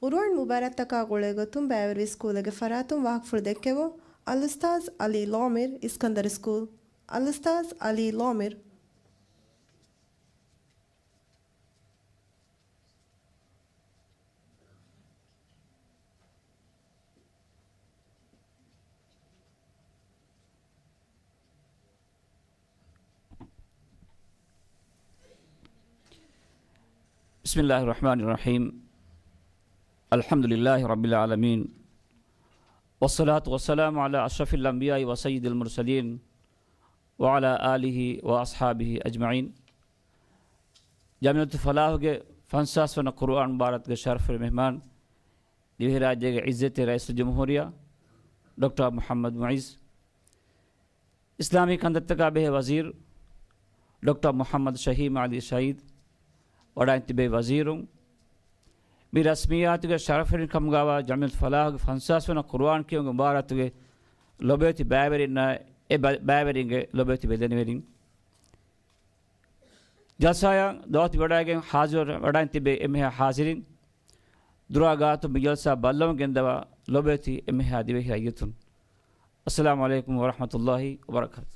ಉರ್ವಾನ್ ಮುಬಾರಕ್ ತಕ ಗೊಳೆಗತುಂ ಬೈವರಿ ಸ್ಕೂಲ್ಗೆ ಫರಾತುಂ ವಾಕ್ಫುಲ್ ದೆಕ್ಕೆವು ಅಲ್-ಉಸ್ತಾಜ್ Ali ಲಾಮಿರ್ ಇಸ್ಕಂದರ್ school ಅಲ್-ಉಸ್ತಾಜ್ Ali ಲಾಮಿರ್ بسم الله الرحمن الرحيم الحمد لله رب العالمين والصلاة والسلام على أشرف الأنبياء وسيد المرسلين وعلى آله وأصحابه أجمعين جامعة الفلاح کے فنساس ون قرآن بارت کے شرف مہمان دیوہ راجے کے عزت رئیس جمہوریہ ڈاکٹر محمد معیز اسلامی کندتگا بہ وزیر ڈاکٹر محمد شہیم علی شہید وڑا انتبہ وزیروں می رسمیات کے شرف کمگاوا جامعۃ الفلاح فنساس ون قرآن کے مبارات کے لبیت بایورین بایورین کے لبیت بدنورین جلسایا دوت وڑا کے حاضر وڑا انتبہ امہ حاضرین دراغات مجلسہ بلم گندوا لبیت امہ دیوہ ایتن السلام علیکم ورحمۃ اللہ وبرکاتہ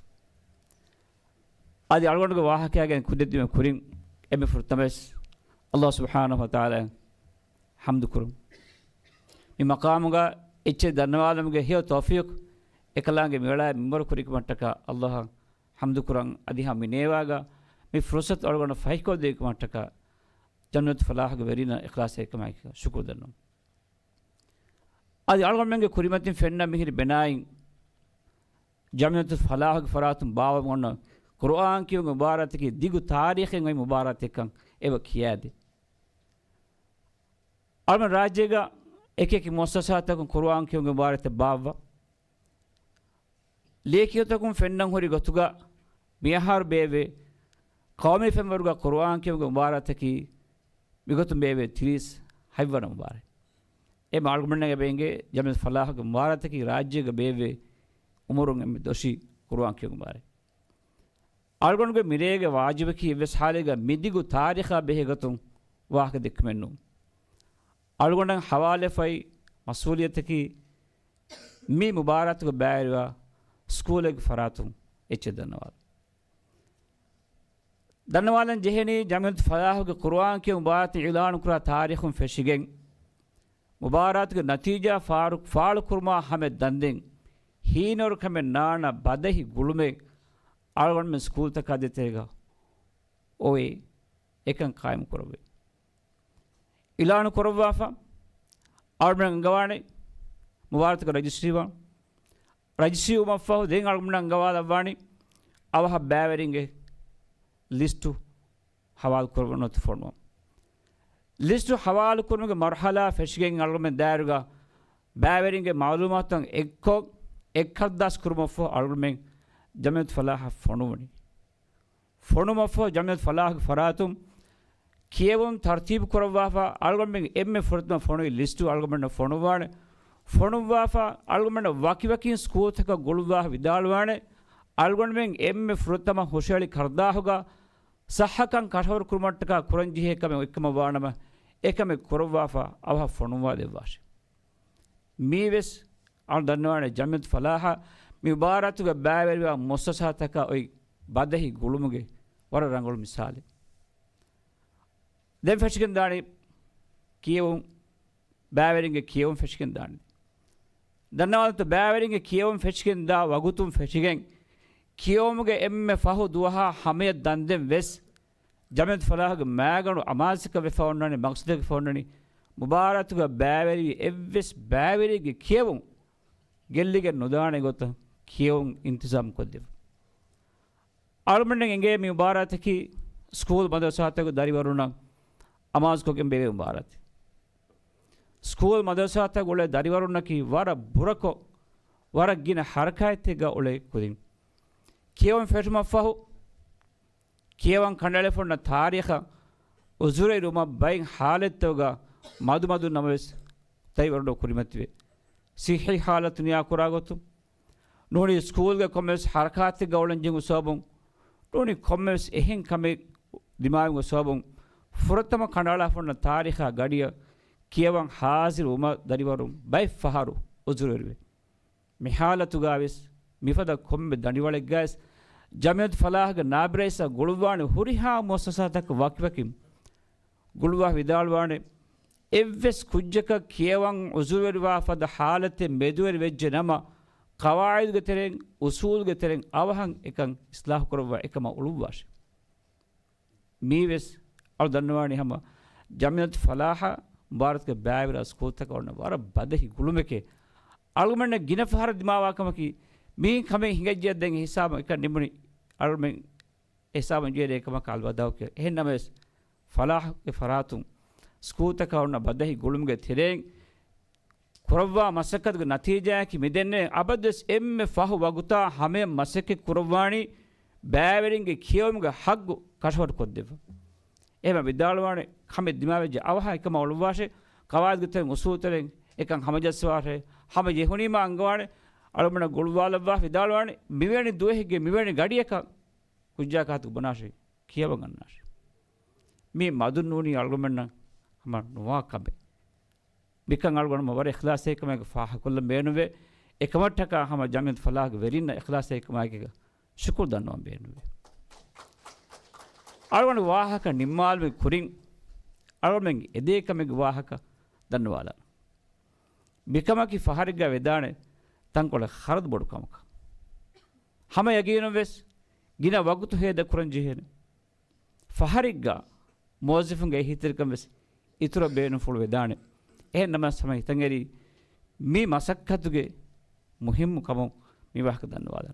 آدی الگون کے واہ کیا گئے خود میں کھرین emi furtames Allah subhanahu wa ta'ala hamdu kurum mi maqamuga icche dhannawadamge hiyo tawfiq ekalange mela mimbar kurik mattaka Allah hamdu kurang adiha minewaga mi fursat orgona faiko de mattaka jannat falah ge verina ikhlas ekama shukr dannam adi algon menge kurimatin fenna mihir benayin jannat falah ge faratum bawa monna قرآن کی مبارات کی دیگو تاریخ میں مبارات کن ایو کیا دے اور میں راجے گا ایک ایک مؤسسات کو قرآن کی مبارات باوا لیکیو تکم فنن ہوری گتگا میہار بیوے قومی فمرگا قرآن کی مبارات کی بگتم بیوے تھریس حیوان مبارک اے معلومنے کے بینگے جب فلاح کی مبارات کی راجے گا بیوے عمروں میں دوشی قرآن کی مبارک algon ge mirege wajib ki ves halega midigu tarikha behegatum wahke dikmennu algon hawale fai masuliyat ki mi mubarat go bairwa school ge faratum eche danwalan jeheni jamiat falah ge qur'an ke mubarat ilan kura tarikhum feshigen mubarat ge natija faal kurma hame dandin hinor kame nana badahi gulume algon में school तक आ देतेगा ओए एकं कायम करवे इलान करवाफा और में गवाने मुबारक registry उमफा देंग algon गवाला वाणी अब हा बैवरिंगे लिस्ट हवाल करवनो तो फॉर्म लिस्ट हवाल करने के मरहला फेशिंग algon में दायरगा बैवरिंगे मालूमात एक दास करमफो algon में जमियत फलाह फोनुमफो जमियत फलाह फरातुम किएवम तरतीब करवाफा अलगमें एम फुरतम फोनु लिस्टु अलगमें फोनुवाफा अलगमें वाकी स्कूल तक गुलवाह विदालवाने अलगमें एम फुरतम हुशेली खरदा होगा सहकं कठोर कुरमटका कुरंजी है कमे एकम वाणम एकमे करवाफा अवा फोनुवा देवाश मीवेस अल दन्वाने जमियत फलाह मुबारत के बैवरिया मुस्सा तक ओई बदही गुलुमुगे वर रंगुल मिसाले देन फेशिकन दानी किएवम बैवरिंगे किएवम फेशिकन दानी दन्नाल तो बैवरिंगे किएवम फेशिकन दा वगुतुम फेशिकन किएवमुगे एम्मे फाहु दुहा हमे दंदम वेस जमियत फलाह के मैगनु अमास का वेफौनने मकसद के फौनने मुबारत के बैवरी एवेस बैवरी के किएवम ಗೆಲ್ಲಿಗೆ ನುದಾಣೆ ಗೊತ್ತ ಕಿಯೋಂ ಇಂತಜಾಮ್ ಕೊದ್ದೆವು ಆಲ್ಮಂಡಂಗೆ ಎಂಗೆ ಮುಬಾರತ್ ಕಿ ಸ್ಕೂಲ್ ಮದರಸಾ ತಕ ದಾರಿ ವರುಣ ಅಮಾಜ್ को ಕೆಂಬೆ ಮುಬಾರತ್ ಸ್ಕೂಲ್ ಮದರಸಾ ತಕ ಒಳ್ಳೆ ದಾರಿ ವರುಣ ಕಿ ವರ ಬುರಕೋ ವರ ಗಿನ ಹರಕಾಯತೆಗ ಒಳ್ಳೆ ಕುದಿಂ කියවන් ෆෙටුම ෆහු කියවන් කණ්ඩායම ෆොන්න තාරිඛ උසුරේ රුම බයින් حالتෝග මදු නමස් තයි වරඩෝ කුරිමත්වේ සිහි حالت නියා කුරාගොතු නෝනි ස්කූල්ගේ කොමස් හරකාති ගවලන් ජිඟු සෝබුන් නෝනි කොමස් එහෙන් කමේ දිමායුග සෝබුන් ෆුරතම කණ්ඩායම ෆොන්න තාරිඛ ගඩිය කියවන් හාසිර උම දරිවරුම් බයි ෆහරු උසුරේ මිහාලතු ගාවිස් මිෆද කොම්බ දණිවලෙක් ගෑස් ජමියත් ෆලාහ්ග නාබ්රේස ගුළුවාණි හුරිහා මොස්සසතක වක්වකිම් ගුළුවා විදාල්වාණි එව්වෙස් කුජ්ජක කියවන් උසුල්වරිවා ෆද حالت මෙදුවරි වෙජ්ජ නම قواعد ගතරෙන් උසූල් ගතරෙන් අවහන් එකන් ඉස්ලාහ් කරවා එකම උළුවාශ මීවෙස් අර දන්නවාණි හැම ජමියත් ෆලාහ ಭಾರತක බෑවිලා ස්කෝතක වන්න වර බදහි ගුළුමකේ අල්ගමන්න ගින ෆහර දිමාවාකමකි මේ කමේ හිඟජ්ජයක් දැන් හිසාම එක නිමුනි අල්මෙන් හිසාම ජීරේ එකම කල්වදාව කිය එහෙන්නමස් ෆලාහ්ගේ ෆරාතුන් ස්කූතක වන්න බදහි ගුළුම්ගේ තිරෙන් කුරවා මසකත්ගේ නතිජාකි මෙදෙන්නේ අබදස් එම්මෙ ෆහු වගුතා හැම මසකේ කුරවාණි බෑවරින්ගේ කියවම්ගේ හග්ගු කෂවට කොද්දෙව එහෙම විදාලවානේ කමේ දිමාවෙජ අවහ එකම ඔළුවාෂේ කවාද්ගේ තෙන් උසූතරෙන් එකන් හමජස්වාරේ හැම යෙහුනීම අංගවානේ අලමන ගොල්වාලවා විදාලවානේ මිවෙනි දුවෙහිගේ මිවෙනි ගඩියක කුජ්ජාකාතු බනාෂේ කියව ගන්නාෂේ මේ මදුන් නෝනි අලමන හම නොවා කබේ මිකන් අලගොන මවර ඉඛලාස් එකම ෆාහ කොල්ල බේනුවේ එකමට්ටක හම ජමියත් ෆලාහ් වෙරින්න ඉඛලාස් එකම එකක ශුක්‍ර් දන්නවා බේනුවේ අලගොන වාහක නිම්මාල් කුරින් අලගොන එදේකමගේ වාහක දන්නවාලා මිකමකි ෆහරිග්ග වෙදානේ තංකොල ಖರದ್ ಬೊಡು ಕಮಕ ಹಮ ಯಗೀನವೆಸ್ ಗಿನ ವಗುತು ಹೇದ ಕುರಂಜಿಹೆನೆ ಫಹರಿಗ್ಗ ಮೋಜಿಫುಂಗೆ ಹಿತಿರ್ಕಂವೆಸ್ ಇತುರ ಬೇನು ಫುಳು ವೆದಾಣೆ ಎ ನಮ ಸಮಯ ತಂಗೇರಿ ಮೀ ಮಸಕ್ಕತುಗೆ ಮುಹಿಮ್ಮು ಕಮು ಮೀ ವಾಹಕ ದನ್ನವಾದ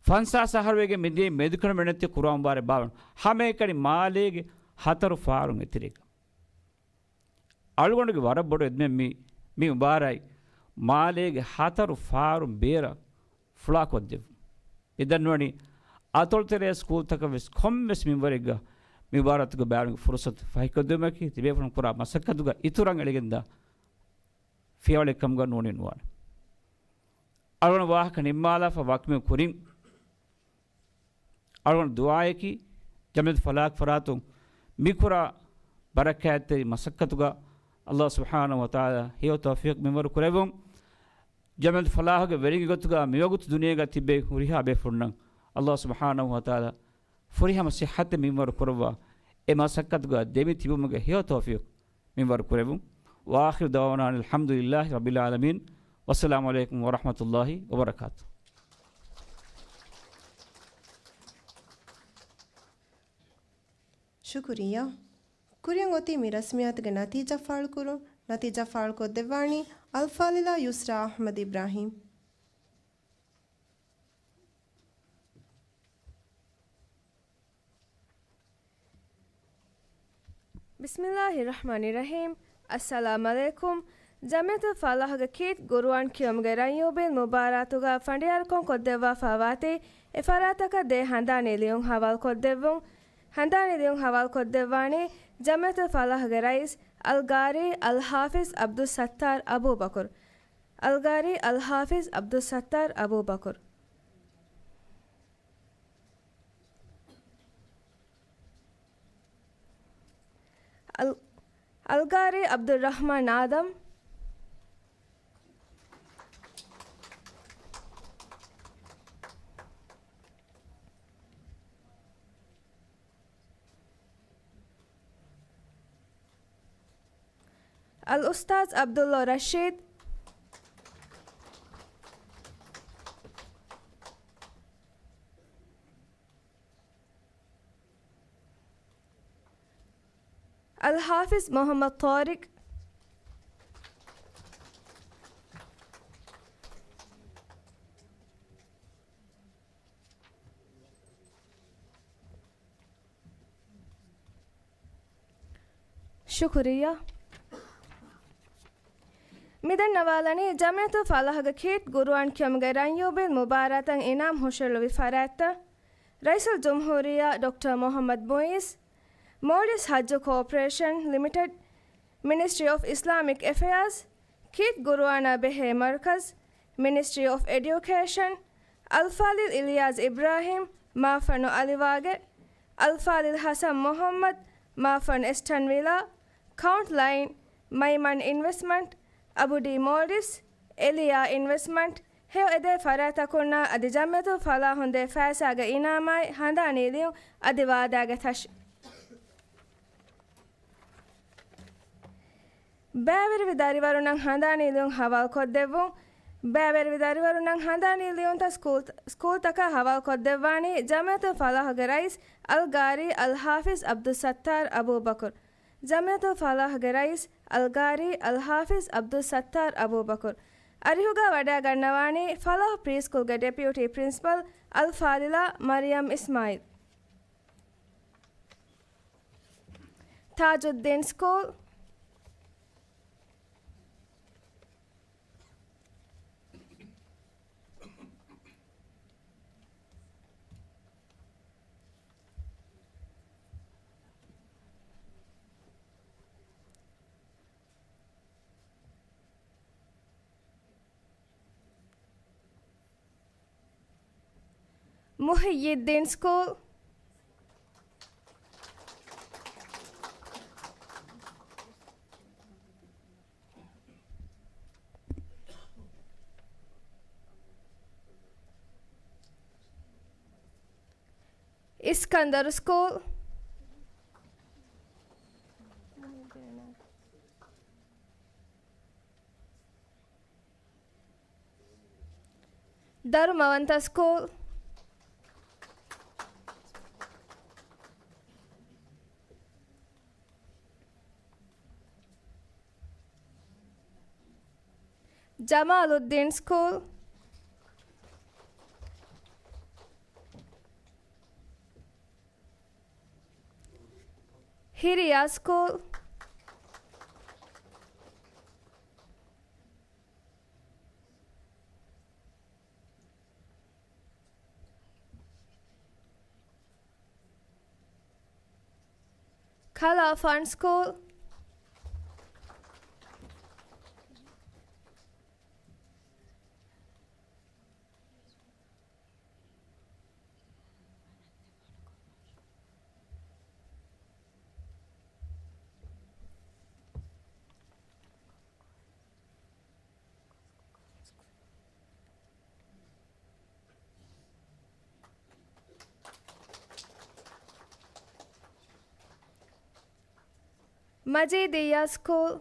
ಫನ್ಸಾ ಸಹರ್ವೆಗೆ ಮಿದಿ ಮೆದುಕಣ ಮೆಣತ್ತಿ ಕುರಾನ್ ಬಾರೆ ಬಾವಣ ಹಮೆ ಕಡಿ ಮಾಲೇಗೆ ಹತರು ಫಾರುಂ ಎತಿರೇಕ ಅಳುಗೊಂಡಿಗೆ ವರ ಬೊಡು ಎದ್ಮೆ ಮೀ ಬಾರಾಯಿ ಮಾಲೆಗೆ ಹತರು ಫಾರು ಬೇರ ಫ್ಲಾಕ್ ಒದ್ದೆವು ಇದನ್ನೋಡಿ ಅತೊಳ್ತೆರೆ ಸ್ಕೂಲ್ ತಕವೆಸ್ ಕೊಮ್ಮೆಸ್ ಮಿವರಿಗ ಮಿ ಭಾರತಗ ಬ್ಯಾರಂಗ ಫುರ್ಸತ್ ಫೈಕದ್ದೆಮಕಿ ತಿಬೇಫನ ಪುರ ಮಸಕ್ಕದುಗ ಇತುರಂಗಳಿಗಿಂದ ಫಿಯವಳೆ ಕಮ್ಗ ನೋಡಿ ನೋಡ ಅಳವಣ ವಾಹಕ ನಿಮ್ಮಾಲ ಫ ವಾಕ್ಮೆ ಕುರಿಂ ಅಳವಣ ದುಆಯಕಿ ಜಮಿತ್ ಫಲಾಕ್ ಫರಾತು ಮಿಕುರ ಬರಕಾತೆ ಮಸಕ್ಕದುಗ ಅಲ್ಲಾಹ್ ಸುಬ್ಹಾನಹು ವ ತಆಲಾ ಹಿಯ ತೌಫೀಕ್ ಮಿವರ್ ಕುರೆವಂ ಜಮಿತ್ ಫಲಾಹಗೆ ವೆರಿಗೆ ಗೊತ್ತುಗ ಮಿವಗುತ್ ದುನಿಯಾಗ ತಿಬ್ಬೆ ಹುರಿಹಾ ಬೆ ಫುನ್ನಂ ಅಲ್ಲಾಹ್ ಸುಬ್ಹಾನಹು ವ ತಆಲಾ ಫುರಿಹಾ ಮಸಿಹತ್ ಮಿವರ್ ಕುರವ ಎ ಮಸಕ್ಕದುಗ ದೇಮಿ ತಿಬುಮಗೆ ಹಿಯ ತೌಫೀಕ್ ಮಿವರ್ ಕುರೆವಂ ವಾಖಿರ್ ದವಾನಾ ಅಲ್ಹಮ್ದುಲಿಲ್ಲಾಹಿ ರಬ್ಬಿಲ್ ಆಲಮೀನ್ ವಸ್ಸಲಾಮು ಅಲೈಕುಂ ವ ರಹಮತುಲ್ಲಾಹಿ ವ ಬರಕಾತು ಶುಕ್ರಿಯಾ ಕುರಿಯಂ ಒತಿ ಮಿ ರಸ್ಮಿಯಾತ್ಗೆ ನತೀಜಾ ಫಾಳ್ ಕುರು ನತೀಜಾ ಫಾಳ್ ಕೊ ದೆವಾಣಿ ಅಲ್ಫಾಲಿಲಾ ಯುಸ್ರಾ ಅಹ್ಮದ್ ಇಬ್ರಾಹಿಂ बिस्मिल्लाहिर्रहमानिर्रहीम अस्सलाम अलैकुम जमियतुल फलाह गकीत गुरुआन कियम गरायोबेल मुबारातुगा फंडियार कोन कोदेवा फावाते एफरातका दे हंदाने लियों हवाल कोदेवों हंदाने लियों हवाल कोदेवाने जमियतुल फलाह गराइस अलगारी अल हाफिज अब्दुल सत्तार अबू बकर अलगारी अल हाफिज अब्दुल सत्तार अबू बकर अलगारी अब्दुल रहमान आदम अल उस्ताद अब्दुल्ला रशीद अल हाफिज मोहम्मद तारिक शुक्रिया midan nawalani jamiyatu falahaga kit guruan kyamge ranyobil mubaratan inam hoshelu faratta Raisal Jumhuriya Dr. Mohammad Mois Modis Hajj Corporation Limited Ministry of Islamic Affairs Kit Guruana Behe Markaz Ministry of Education Al-Falil Ilyas Ibrahim Mafano Aliwage Al-Falil Hassan Muhammad Mafan Estanvilla Count Line Maiman Investment Abu D. Modis Elia Investment Heo ede farata kunna adi jammetu fala hunde faisaga inamai handa niliyu adi wadaga thash Bæver vidari varunan handa niliyun hawal koddevun Bæver vidari varunan handa niliyun ta school taka hawal koddevani jammetu fala haga rais Al-Gari Al-Hafiz Abdul Sattar Abu Bakr jammetu fala haga rais Al-Gari Al-Hafiz Abdul Sattar Abu Bakr Arihuga wada gannawani Falah Preschool ga Deputy Principal Al-Fadila Maryam Ismail Tajuddin School Muhyiddin School Iskandar School Dharmavanta School Jamaluddin School Hiriya School Kala Fund School Majidiya School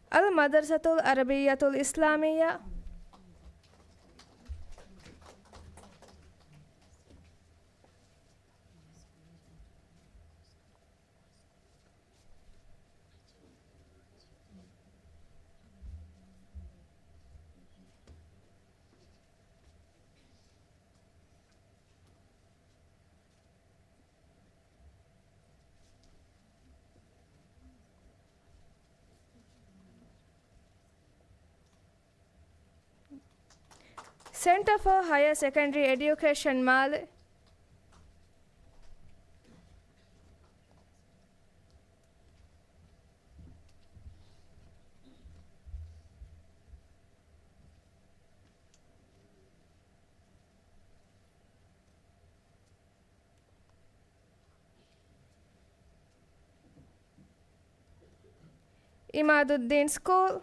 Al-Madrasatul Arabiyatul Islamiyya Center for Higher Secondary Education Male Imaduddin School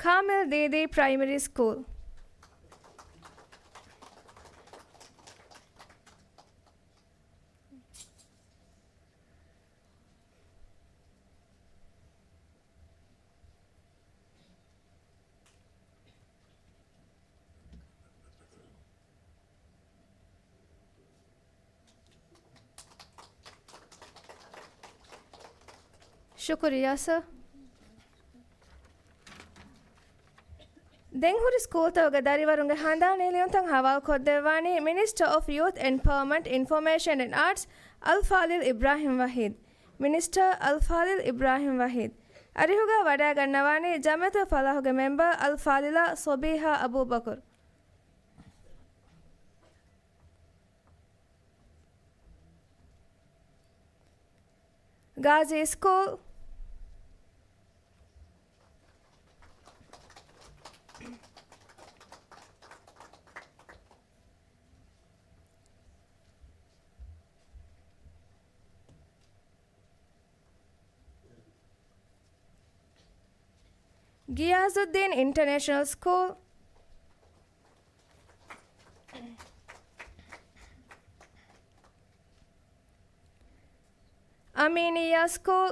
Kamil Didi Primary School ಶುಕ್ರಿಯಾ sir. ದೆಂಹುರಿ school ತವಗ ದರಿವರುಂಗೆ ಹಂದಾನೇಲಿಯೊಂತಂಗ್ ಹವಾಲ್ ಕೊದ್ದೆವಾನಿ minister of youth empowerment information and arts ಅಲ್ಫಾಲಿಲ್ Ibrahim Waheed. Minister ಅಲ್ಫಾಲಿಲ್ ಇಬ್ರಾಹಿಂ ವಹೀದ್ ಅರಿಹುಗ ವಡಾ ಗನ್ನವಾನಿ ಜಮತ ಫಲಾಹುಗ ಮೆಂಬರ್ ಅಲ್ಫಾಲಿಲಾ Sobeeha Abubakur. Ghazee school Giyazuddin International School, Aminiya School,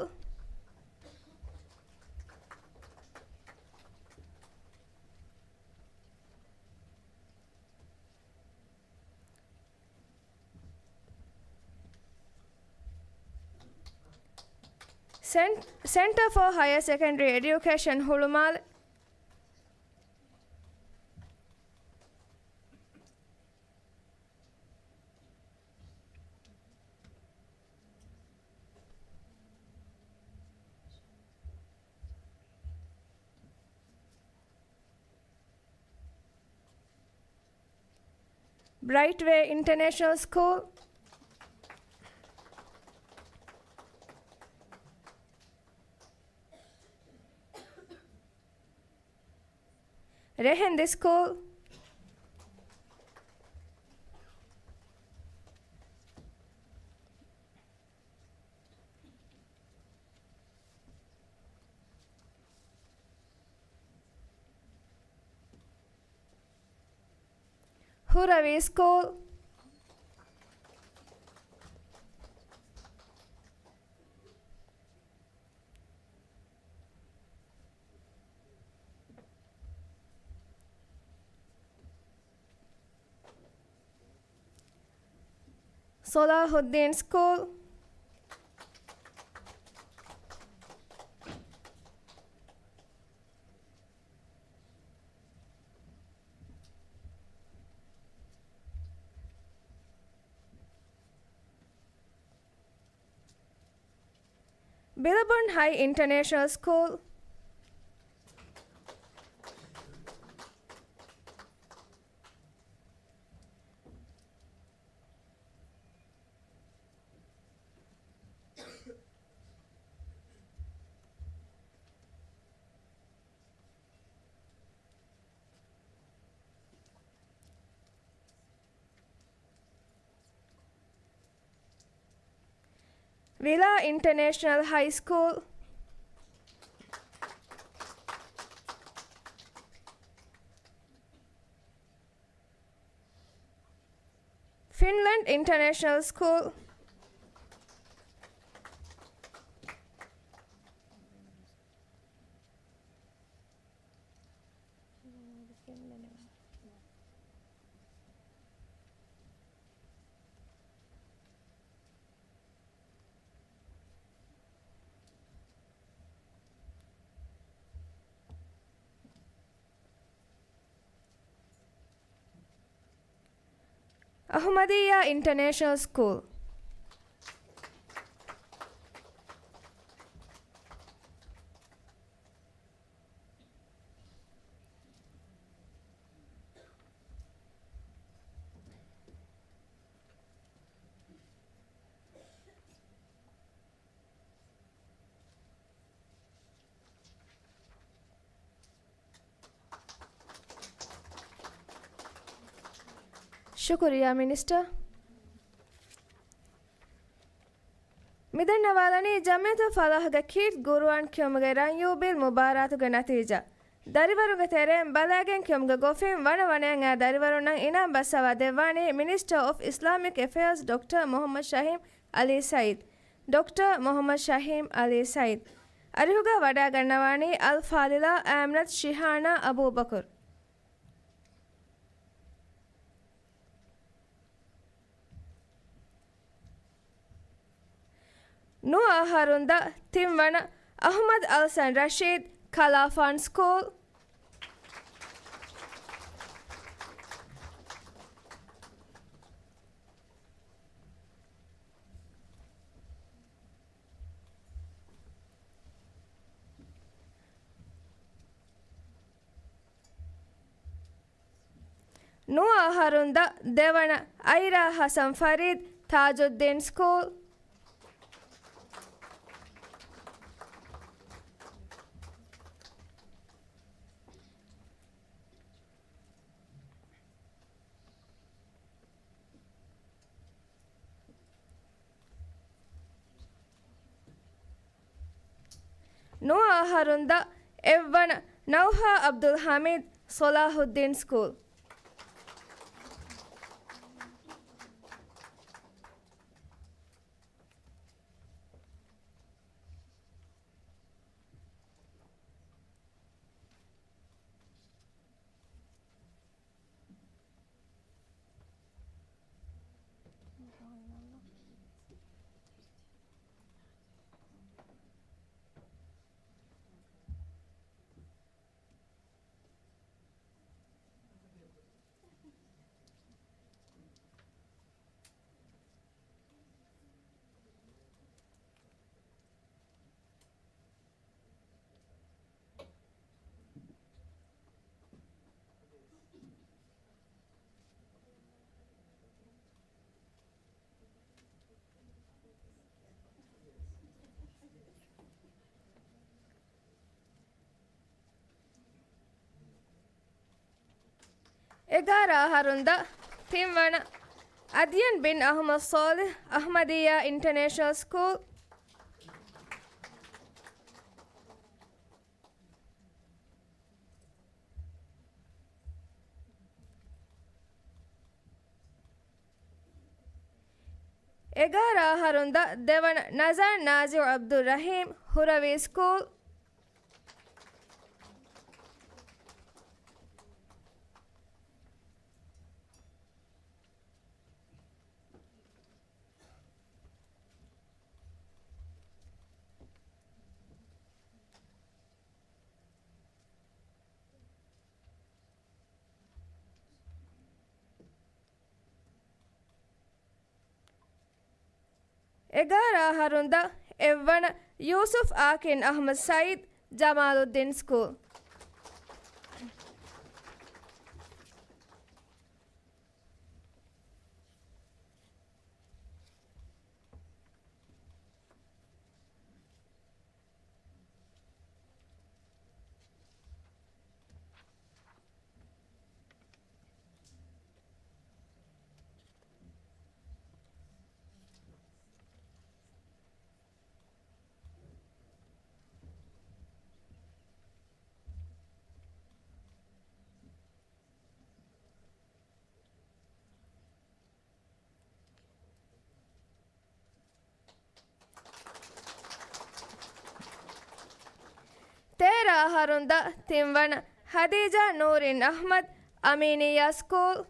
Center for Higher Secondary Education, Hulumal, Brightway International School, Rehend School, Huravi School, Salahuddin School, Billabong High International School, Villa International High School, Finland International School, Ahmadiyya International School, ಶುಕ್ರಿಯಾ minister. ಮಿದನ್ನವಾಲನಿ ಜಮಿಯತು ಫಲಾಹಗ ಕೀಟ್ ಗುರುವಾನ್ ಕ್ಯೊಮ್ಗೆ ರಂಯೂಬಿಲ್ ಮುಬಾರಾತುಗ ನತೀಜ ದರಿವರುಗ ತೆರೆಂ ಬಲಾಗೆನ್ ಕ್ಯೊಮ್ಗೆ ಗೊಫಿಂ ವಣವಣೆಂ ಆ ದರಿವರುನಂ ಇನಾಂ ಬಸವ ದೆವಾನಿ minister of Islamic affairs doctor Mohamed Shaheem Ali Saeed. Doctor Mohamed Shaheem Ali Saeed ಅರಿಹುಗ ವಡಾ ಗಣ್ಣವಾಣಿ ಅಲ್ ಫಾಲಿಲಾ ಆಮ್ನತ್ ಶಿಹಾನಾ ಅಬೂಬಕರ್. ನು ಆಹಾರುಂದ ತಿಂವಣ Ahmad Alsan Rashid, Khalafan School. Noah Harunda Devana Aira Hassan Farid, Tajuddin School. Noah Harunda Evana Nauha Abdul Hamid, Salahuddin School. Egara Harunda Timwana Adyan bin Ahmad Salih, Ahmadiyya International School. Egara Harunda Devana Nazar Nazir Abdul Rahim, Huravi School. Egara Harunda Evana Yusuf Akin Ahmad Said, Jamaluddin School. Tera Harunda Timwana Hadija Noorin Ahmad, Aminiya School.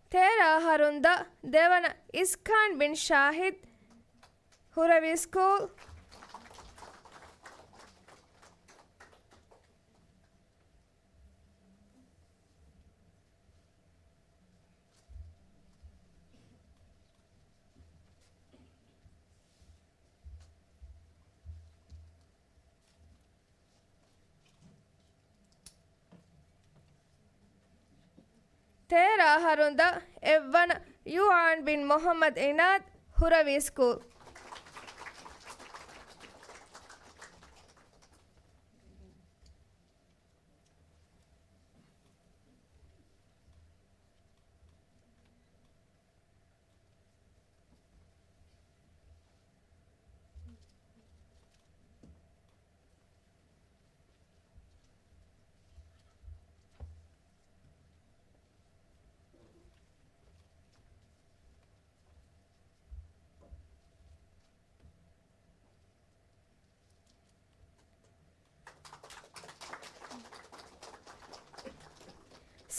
Tera Harunda Devana Iskan bin Shahid, Huravi School. Tera Harunda Evana Yuan bin Muhammad Inad, Huravi School.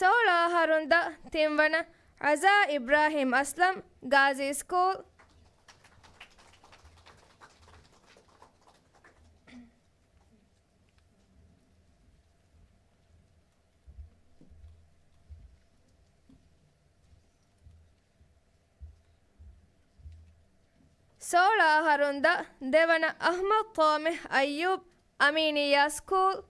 ಸೋಳ ಹರುಂದ ತಿಂವಣ ಅಜಾ Ibrahim Aslam Ghazee school ಸೋಳ ಹರುಂದ ದೇವನ ಅಹ್ಮದ್ ಕೋಮೆಹ್ Ayyoob Aminiya school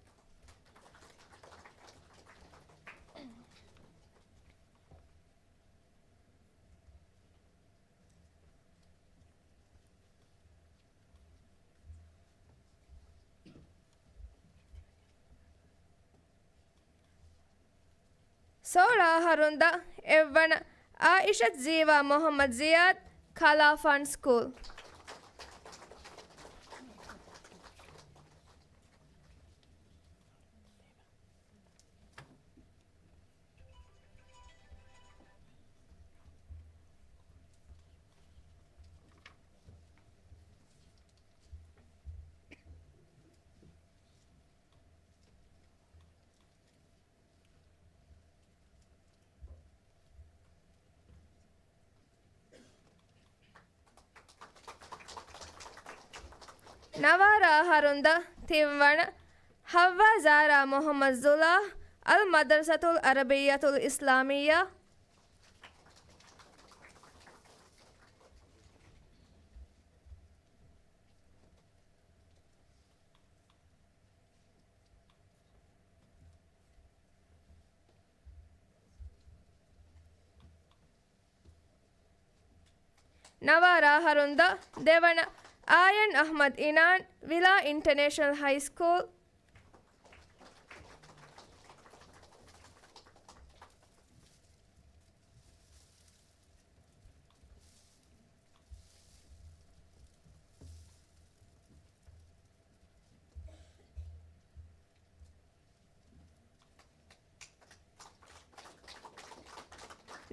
ಸೋಳ ಹರುಂದ ಎವ್ವಣ ಆಯಿಷತ್ ಜೀವಾ ಮೊಹಮ್ಮದ್ ಜಿಯಾದ್ ಖಲಾಫಾನ್ ಸ್ಕೂಲ್ ನವಾರ ಹರುಂದ ತಿಂವಣ ಹವ್ವ ಜಾರಾ ಮೊಹಮ್ಮದ್ ಜುಲಾ ಅಲ್ ಮದರ್ಸತುಲ್ ಅರಬಿಯತುಲ್ ಇಸ್ಲಾಮಿಯಾ ನವಾರ ಹರುಂದ ದೇವಣ ಆಯನ್ ಅಹ್ಮದ್ ಇನಾನ್ ವಿಲಾ ಇಂಟರ್ನ್ಯಾಷನಲ್ ಹೈಸ್ಕೂಲ್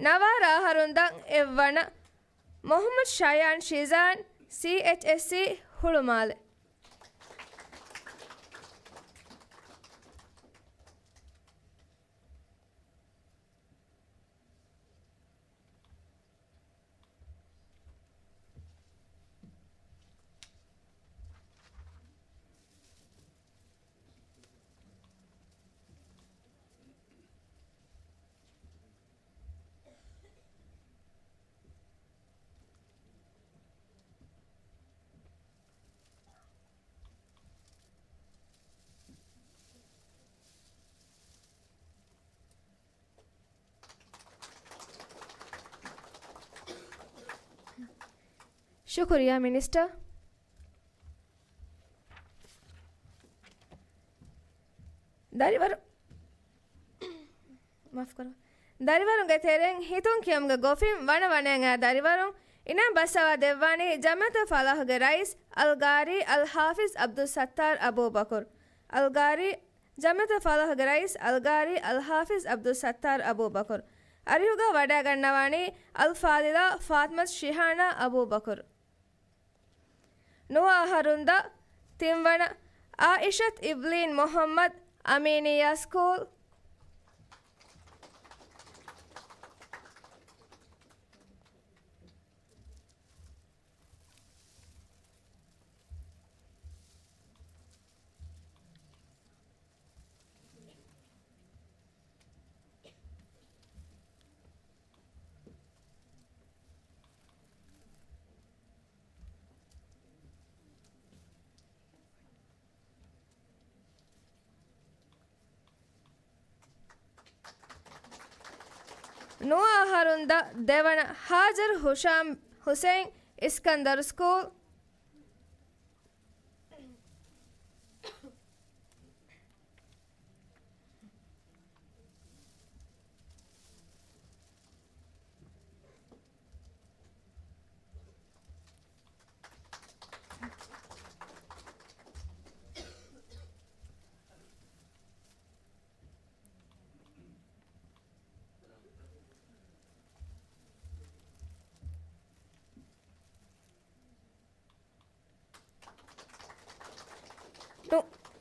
ನವಾರ ಹರುಂದ ಎವ್ವಣ ಮೊಹಮ್ಮದ್ ಶಯಾನ್ ಶಿಜಾನ್ CHSC ಹುಳುಮಾಲೆ शुक्रिया मिनिस्टर दरिवर माफ करो दरिवरुं गे तेरें हितुं कियम गे गोफिम वन वनें दरिवरुं इना बसवा देवानी जमत फलाह गे रईस अलगारी अल हाफिज अब्दुल सत्तार अबू बकर अलगारी जमत फलाह गे रईस अलगारी अल हाफिज अब्दुल सत्तार अबू बकर अरियुगा वडा गन्नवानी अल फादिला फातमत शिहाना अबू बकर नुआ हरुंदा तिंवण आइशत इब्लीन मोहम्मद अमीनिया स्कूल नुआ हरुंदा देवण हाजर हुशाम हुसैन इस्कंदर स्कूल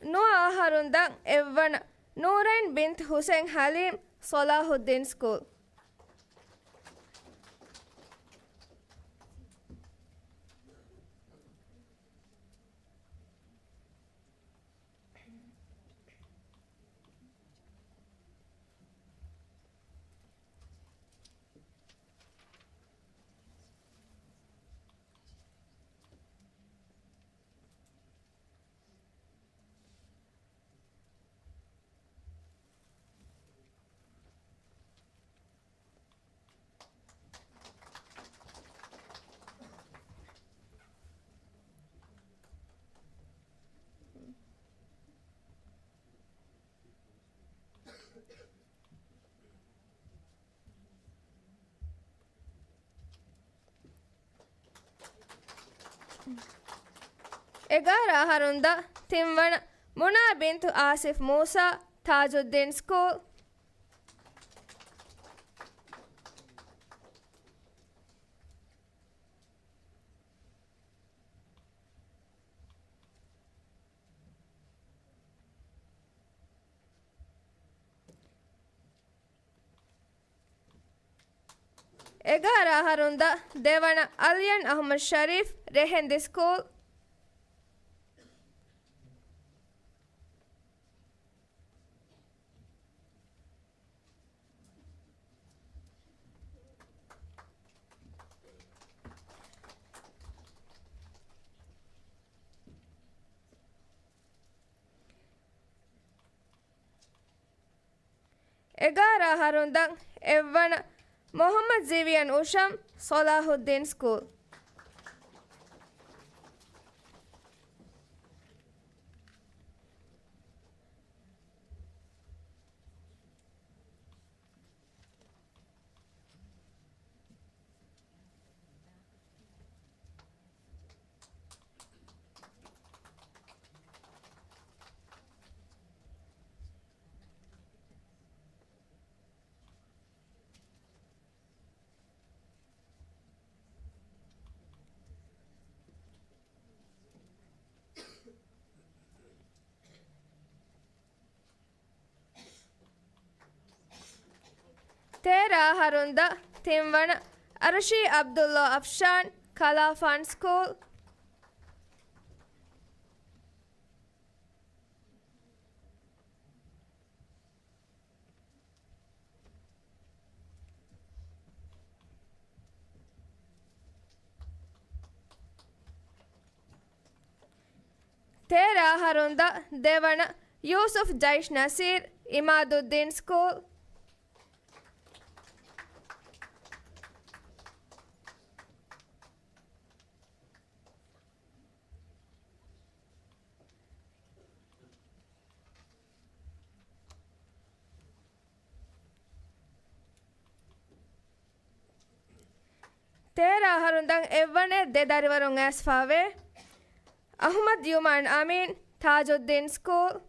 नुआ हरुंदा एवण नूरैन बिन्त Hussain Haleem Salahuddin School. Egara Harunda Timwana Muna bintu Asif Musa Tajuddin School. Egara Harunda Devana Alian Ahmad Sharif Rehendi School. Egara Harunda Evana Muhammad Zivian Usham Salahuddin School. Tera Harunda Timwana Arshi Abdullah Afshan Kalafan School. Tera Harunda Devana Yusuf Jaish Nasir Imaduddin School. Tera Harundang Evane Dedarivarung Asfave Ahmad Yuman Amin Tajuddin School.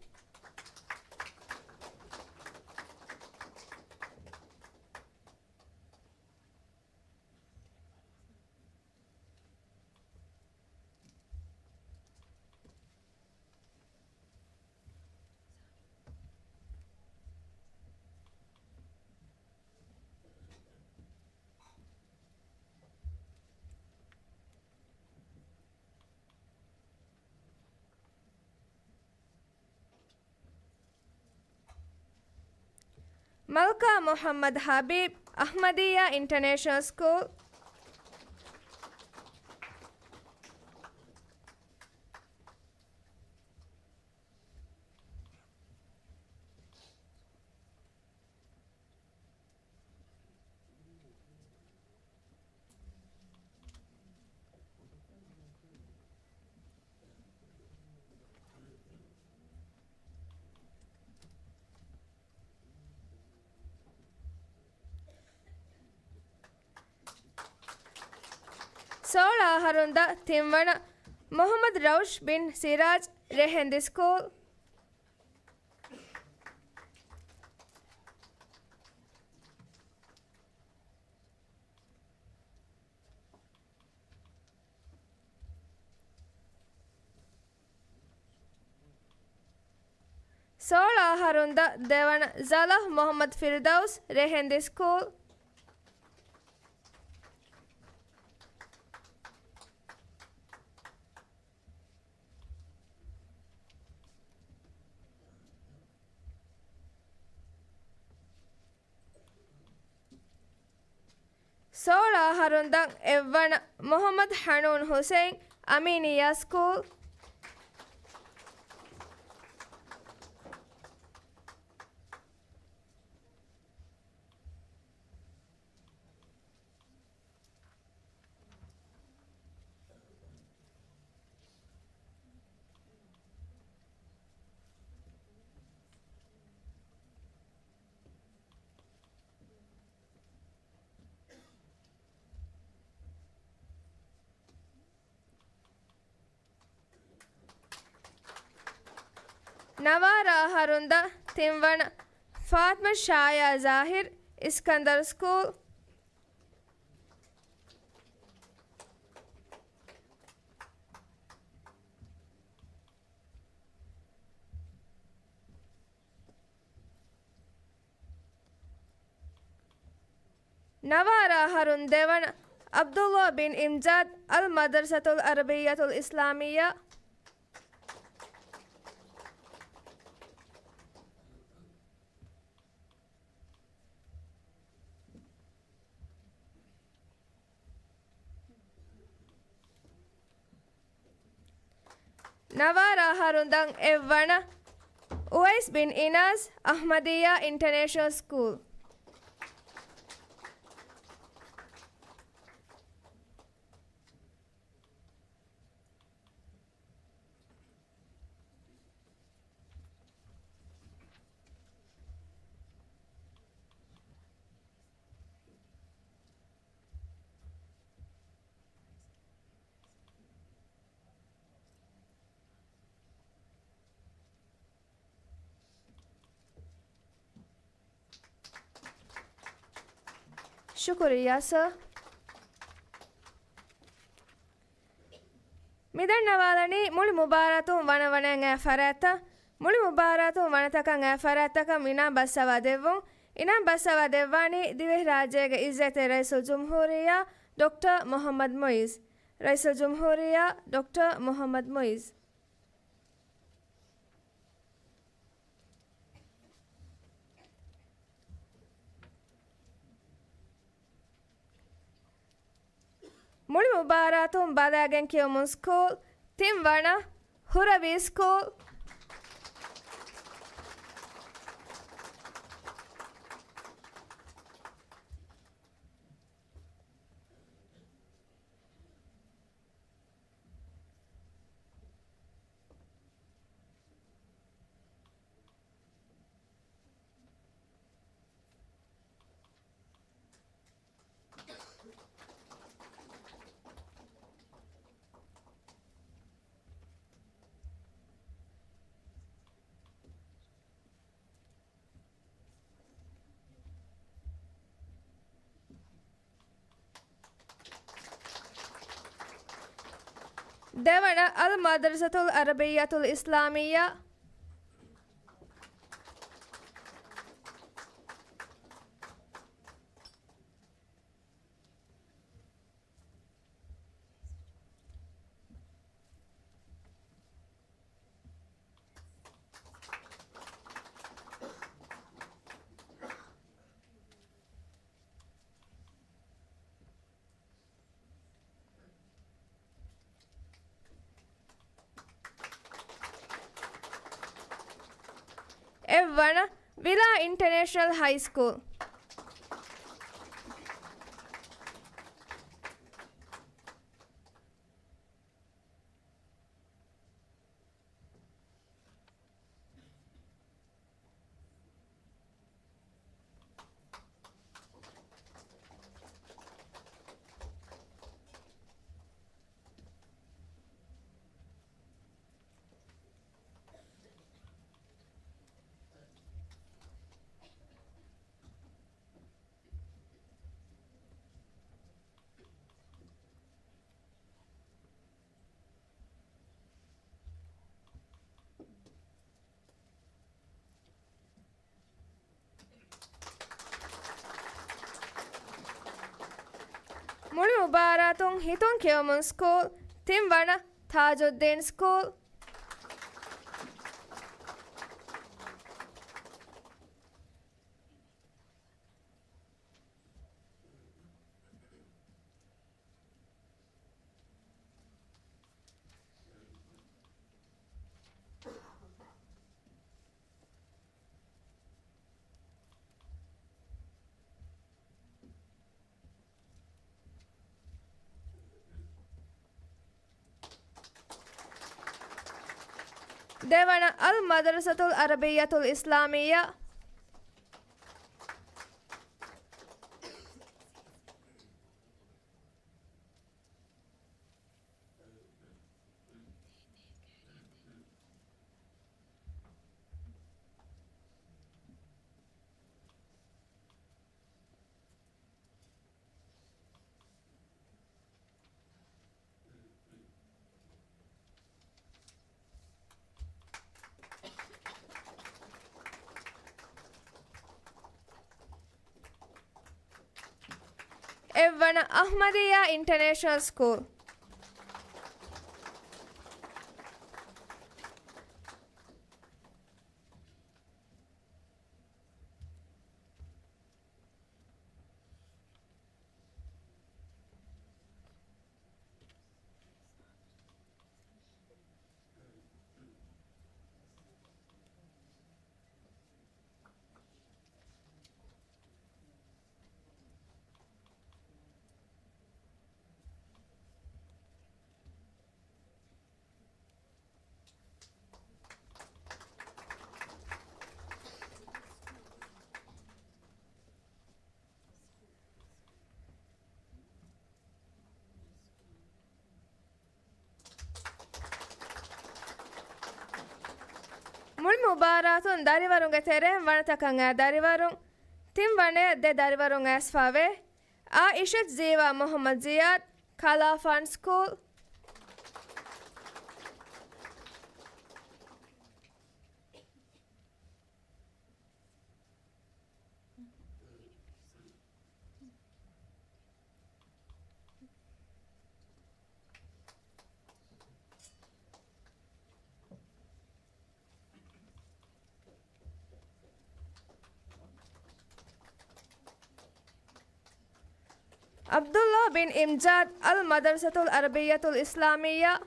Malka Muhammad Habib Ahmadiyya International School. Sola Harunda Timwana Muhammad Raush bin Siraj Rehendi School. ಸೋಳ ಹರುಂದ ದೇವಣ ಜಲಹ್ Mohamed Firdous Rehendi school ಸೋಳ ಹರುಂದ ಎವ್ವಣ Mohamed Hanoon Hussain Aminiya school ನವಾರ ಹರುಂದ ತಿಂವಣ ಫಾತ್ಮ ಶಾಯಾ ಜಾಹಿರ್ ಇಸ್ಕಂದರ್ ಸ್ಕೂಲ್ ನವಾರ ಹರುನ್ ದೇವಣ ಅಬ್ದುಲ್ಲಾ ಬಿನ್ ಇಮ್ಜಾದ್ ಅಲ್ ಮದರ್ಸತುಲ್ ಅರಬಿಯತುಲ್ ಇಸ್ಲಾಮಿಯಾ ನವಾರ ಹರುಂದಂ ಎವ್ವಣ ಉವೈಸ್ ಬಿನ್ ಇನಾಸ್ ಅಹ್ಮದಿಯಾ ಇಂಟರ್ನ್ಯಾಷನಲ್ ಸ್ಕೂಲ್ ಶುಕ್ರಿಯಾ ಸರ್ ಮಿದಣ್ಣವಾಲನಿ ಮುಳಿ ಮುಬಾರತು ವನವನೆಂ ಫರಾತ ಮುಳಿ ಮುಬಾರತು ವನತಕಂ ಫರಾತಕ ಮಿನಾ ಬಸ್ಸವ ದೆವ್ವಂ ಇನಾ ಬಸ್ಸವ ದೆವ್ವಾನಿ ದಿವೆ ರಾಜ್ಯಗೆ ಇಜ್ಜತೆ ರೈಸುಲ್ ಜುಮ್ಹೂರಿಯಾ ಡಾಕ್ಟರ್ ಮೊಹಮ್ಮದ್ ಮೊಯಿಸ್ ರೈಸುಲ್ ಜುಮ್ಹೂರಿಯಾ ಡಾಕ್ಟರ್ ಮೊಹಮ್ಮದ್ ಮೊಯಿಸ್ ಮುಳಿ ಮುಬಾರತು ಬಾದಾಗೆನ್ ಕಿಯೋಮುನ್ ಸ್ಕೂಲ್ ತಿಂವಣ ಹುರವಿ ಸ್ಕೂಲ್ देवण अल मदरसतुल अरबियतुल इस्लामिया एवण विला इंटरनेशनल हाई स्कूल මුළු මුබාරාතුන් හිතුන් කියවමුන් ස්කූල් තිම් වන තාජුද්දීන් ස්කූල් දෙවන අල් මදරසතුල් අරබියතුල් ඉස්ලාමීය එවන අහ්මදියා ඉන්ටර්නේෂනල් ස්කූල් මුල් මුබාරාතුන් දරිවරුන්ගේ තෙරෙන් වනතකං දරිවරුන් තිම් වනේ දෙ දරිවරුන් ඇස්ෆාවේ ආයිෂත් ජීවා මොහම්මද් ජියාද් කලාෆාන් school Abdullah bin Imjad al-Madrasatul Arabiyatul Islamiyya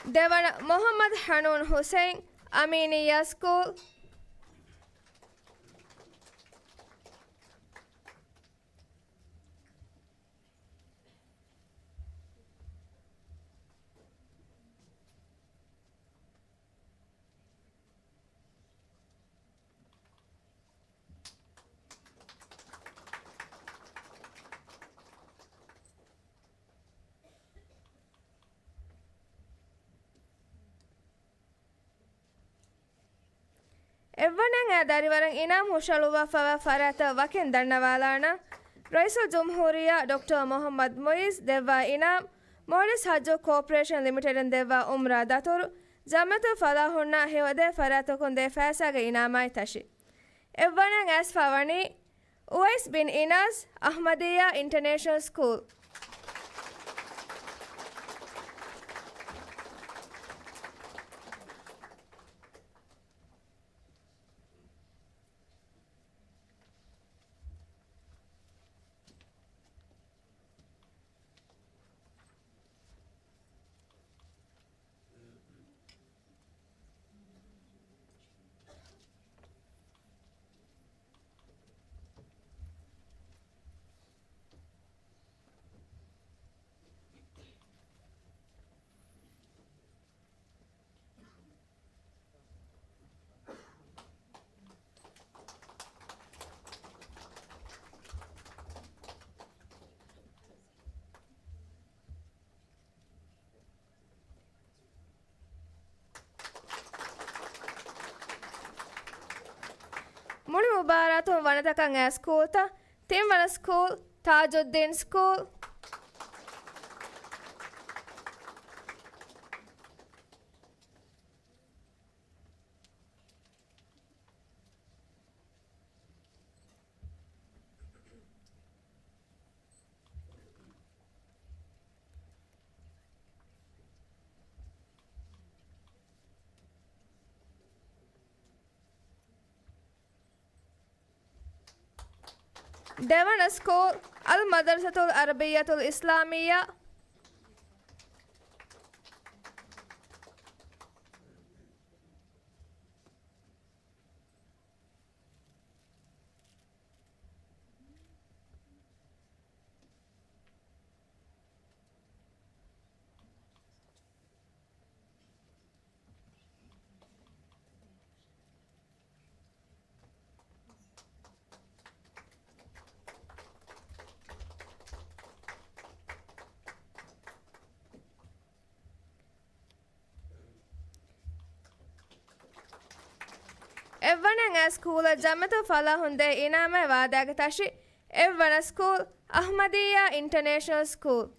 දෙවන මොහම්මද් හනූන් හුසයින් අමීනියා ස්කූල් එවනං දරිවරන් ඉනාම් හුෂලුවා ෆව ෆරත වකින් දන්නවාලාන රයිසුල් ජුම්හූරියා ඩොක්ටර් මොහම්මද් මොයිස් දෙවා ඉනාම් මොඩිස් හජ්ජු කෝපරේෂන් ලිමිටෙඩන් දෙවා උම්රා දතුරු ජමතු ෆලාහුන්නා හෙවදේ ෆරතකුන් දේ ෆෑසාගේ ඉනාමයි තශි එවනං ඇස් ෆවනි උවයිස් බින් ඉනාස් අහ්මදියා ඉන්ටර්නේෂනල් ස්කූල් ಮುಳಿ ಮುಬಾರಾತು ವನತಕಂ ಆ ಸ್ಕೂಲ್ ತ ತಿಂವನ school Tajuddin school Devon School, Al Madrasatul Arabiyatul Islamiyya. Evvan a school Jamatul Falah Hunde Inama Vadagatashi, Evvan School, Ahmadiyya International School.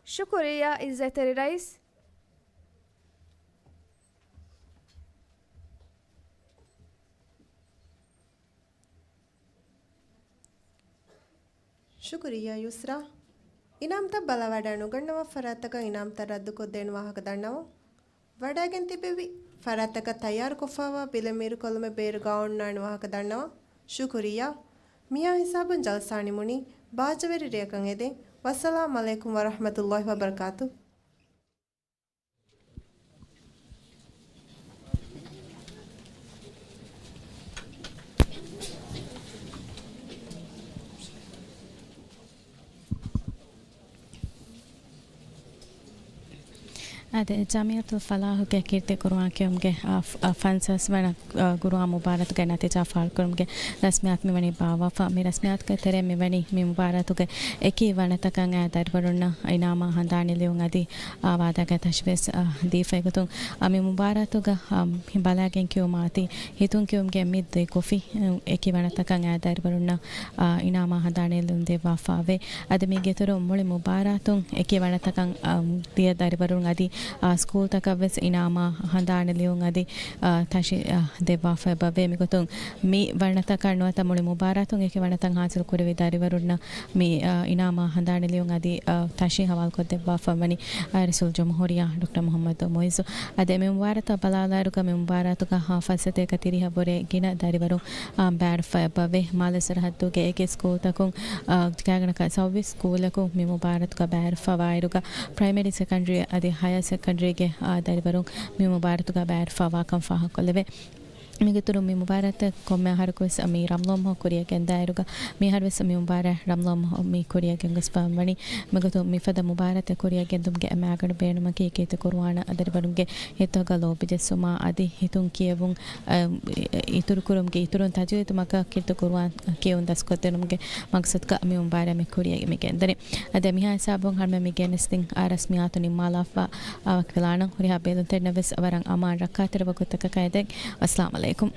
शुक्रिया इज्जत रईस ಶುಕ್ರಿಯಾ ಯುಸ್ರಾ ಇನಾಮ್ ತ ಬಲವಾಡಾನು ಗಣ್ಣವ ಫರಾತಕ ಇನಾಮ್ ತ ರದ್ದು ಕೊದ್ದೇನು ವಾಹಕ ದಂಡವ ವಡಾಗೆನ್ ತಿಬೆವಿ ಫರಾತಕ ತಯಾರು ಕೊಫಾವ ಬಿಲೆ ಮೀರು ಕೊಲುಮೆ ಬೇರು ಗೌಂಡ್ ನಾಣು ವಾಹಕ ದಂಡವ ಶುಕ್ರಿಯಾ ಮಿಯಾ ಹಿಸಾಬನ್ ಜಲ್ಸಾಣಿ ಮುನಿ ಬಾಜವೆರಿ ರೇಕಂ ಎದೆ ವಸ್ಸಲಾಮು ಅಲೈಕುಂ ವರಹಮತುಲ್ಲಾಹಿ ವಬರಕಾತು ಅದೇ ಜಾಮಿಯತುಲ್ ಫಲಾಹುಗೆ ಕೀರ್ತಿ ಕುರುವಾಂಗೆ ಒಮ್ಗೆ ಫನ್ಸಸ್ ವಣ ಗುರುವಾ ಮುಬಾರತ್ಗೆ ನತಿಜಾ ಫಾಲ್ಕುಮ್ಗೆ ರಸ್ಮಿಯಾತ್ ಮಿವಣಿ ಬಾವಫಾ ಮಿ ರಸ್ಮಿಯಾತ್ಗೆ ತೆರೆ ಮಿವಣಿ ಮಿ ಮುಬಾರತ್ಗೆ ಎಕಿ ವಣತಕಂ ಆ ದರ್ವರುಣ್ಣ ಇನಾಮ ಹಂದಾಣಿಲಿಯುಂ ಅದಿ ಆವಾದಗೆ ತಶ್ವಿಸ್ ದೀಫೆಗುತುಂ ಮಿ ಮುಬಾರತ್ಗೆ ಬಲಾಗೆನ್ ಕ್ಯೂ ಮಾತಿ ಹಿತುಂ ಕ್ಯೂಮ್ಗೆ ಮಿದ್ದೆ ಕೊಫಿ ಎಕಿ ವಣತಕಂ ಆ ದರ್ವರುಣ್ಣ ಇನಾಮ ಹಂದಾಣಿಲಿಯುಂ ದೇವಾಫಾವೆ ಅದೆ ಮಿಗೆತರು ಮುಳಿ ಮುಬಾರತುಂ ಎಕಿ ವಣತಕಂ ದಿಯ ದರ್ವರುಣ್ ಅದಿ ಸ್ಕೂಲ್ ತಕವೆಸ್ ಇನಾಮ ಹಂದಾಣಲಿಯುಂ ಅದಿ ತಶಿ ದೇವಾಫ ಬವೆ ಮಿಗುತುಂ ಮಿ ವರ್ಣತಕ ಅಣ್ಣುವತ ಮುಳಿ ಮುಬಾರತುಂ ಏಕೆ ವರ್ಣತಂ ಹಾಸಿಲ್ ಕುರಿವಿ ದರಿವರುಣ್ಣ ಮಿ ಇನಾಮ ಹಂದಾಣಲಿಯುಂ ಅದಿ ತಶಿ ಹವಾಲ್ ಕೊದ್ ದೇವಾಫ ಮನಿ ರಸೂಲ್ ಜಮಹೂರಿಯಾ ಡಾಕ್ಟರ್ ಮೊಹಮ್ಮದ್ ಮೊಯಿಸು ಅದೆ ಮಿ ಮುಬಾರತ ಬಲಾಲಾರುಗ ಮಿ ಮುಬಾರತುಗ ಹಾಫಸತೆ ಕತಿರಿ ಹಬೊರೆ ಗಿನ ದರಿವರು ಬ್ಯಾಡ್ ಫ ಬವೆ ಮಾಲಸರ ಹತ್ತುಗೆ ಏಕೆ ಸ್ಕೂಲ್ ತಕುಂ ಕ್ಯಾಗಣಕ ಸವ್ವಿ ಸ್ಕೂಲಕು ಮಿ ಮುಬಾರತುಗ ಬ್ಯಾಡ್ ಫ ವಾಯರುಗ ಪ್ರೈಮರಿ ಸೆಕೆಂಡರಿ ಅದಿ ಹೈಯರ್ ಸೆಕೆಂಡರಿಗೆ ದರಿವರು ಮಿ ಮುಬಾರತುಗ ಬ್ಯಾಡ್ ಫವಾ ಕಂ ಫಾಹ ಕೊಲ್ಲವೆ ಮಿಗತುರು ಮಿ ಮುಬಾರತ್ ಕೊಮ್ಮೆ ಹರಕೊಸ್ ಮಿ ರಮ್ಲೋಮ್ ಹೋ ಕೊರಿಯಗೆ ದಾಯರುಗ ಮಿ ಹರ್ವೆಸ್ ಮಿ ಮುಬಾರ ರಮ್ಲೋಮ್ ಮಿ ಕೊರಿಯಗೆ ಗಸ್ಪಮಣಿ ಮಿಗತು ಮಿ ಫದ ಮುಬಾರತ್ ಕೊರಿಯಗೆ ದುಮ್ಗೆ ಅಮಾಗಣ ಬೇಣಮ ಕೇಕೇತ ಕುರ್ವಾಣ ಅದರ ಬರುಂಗೆ ಹಿತಗ ಲೋಬಿಜೆ ಸುಮಾ ಅದಿ ಹಿತುಂ ಕಿಯವುಂ ಇತುರು ಕುರುಂಗೆ ಇತುರುನ್ ತಜುಯಿತ ಮಕ ಕಿರ್ತ ಕುರ್ವಾನ್ ಕಿಯವುಂ ದಸ್ಕೊತೆ ನಮಗೆ ಮಕ್ಸದ್ ಕ ಮಿ ಮುಬಾರ ಮಿ ಕೊರಿಯಗೆ ಮಿಗೆ ಅಂದರೆ ಅದೆ ಮಿ ಹಸಾಬುಂ ಹರ್ಮ ಮಿ ಗೆನಸ್ತಿಂ ಆರಸ್ಮಿಯಾತು ನಿಮ್ಮಾಲಾಫಾ ಅವಕ್ಲಾಣ ಹುರಿಹಾ ಬೇಲುಂತೆ ನವೆಸ್ ಅವರಂ ಅಮಾನ್ ರಕ್ಕಾತರ ವಗುತಕ ಕೈದೆ ಅಸ್ಸಲಾಮು ಅಲೈಕುಂ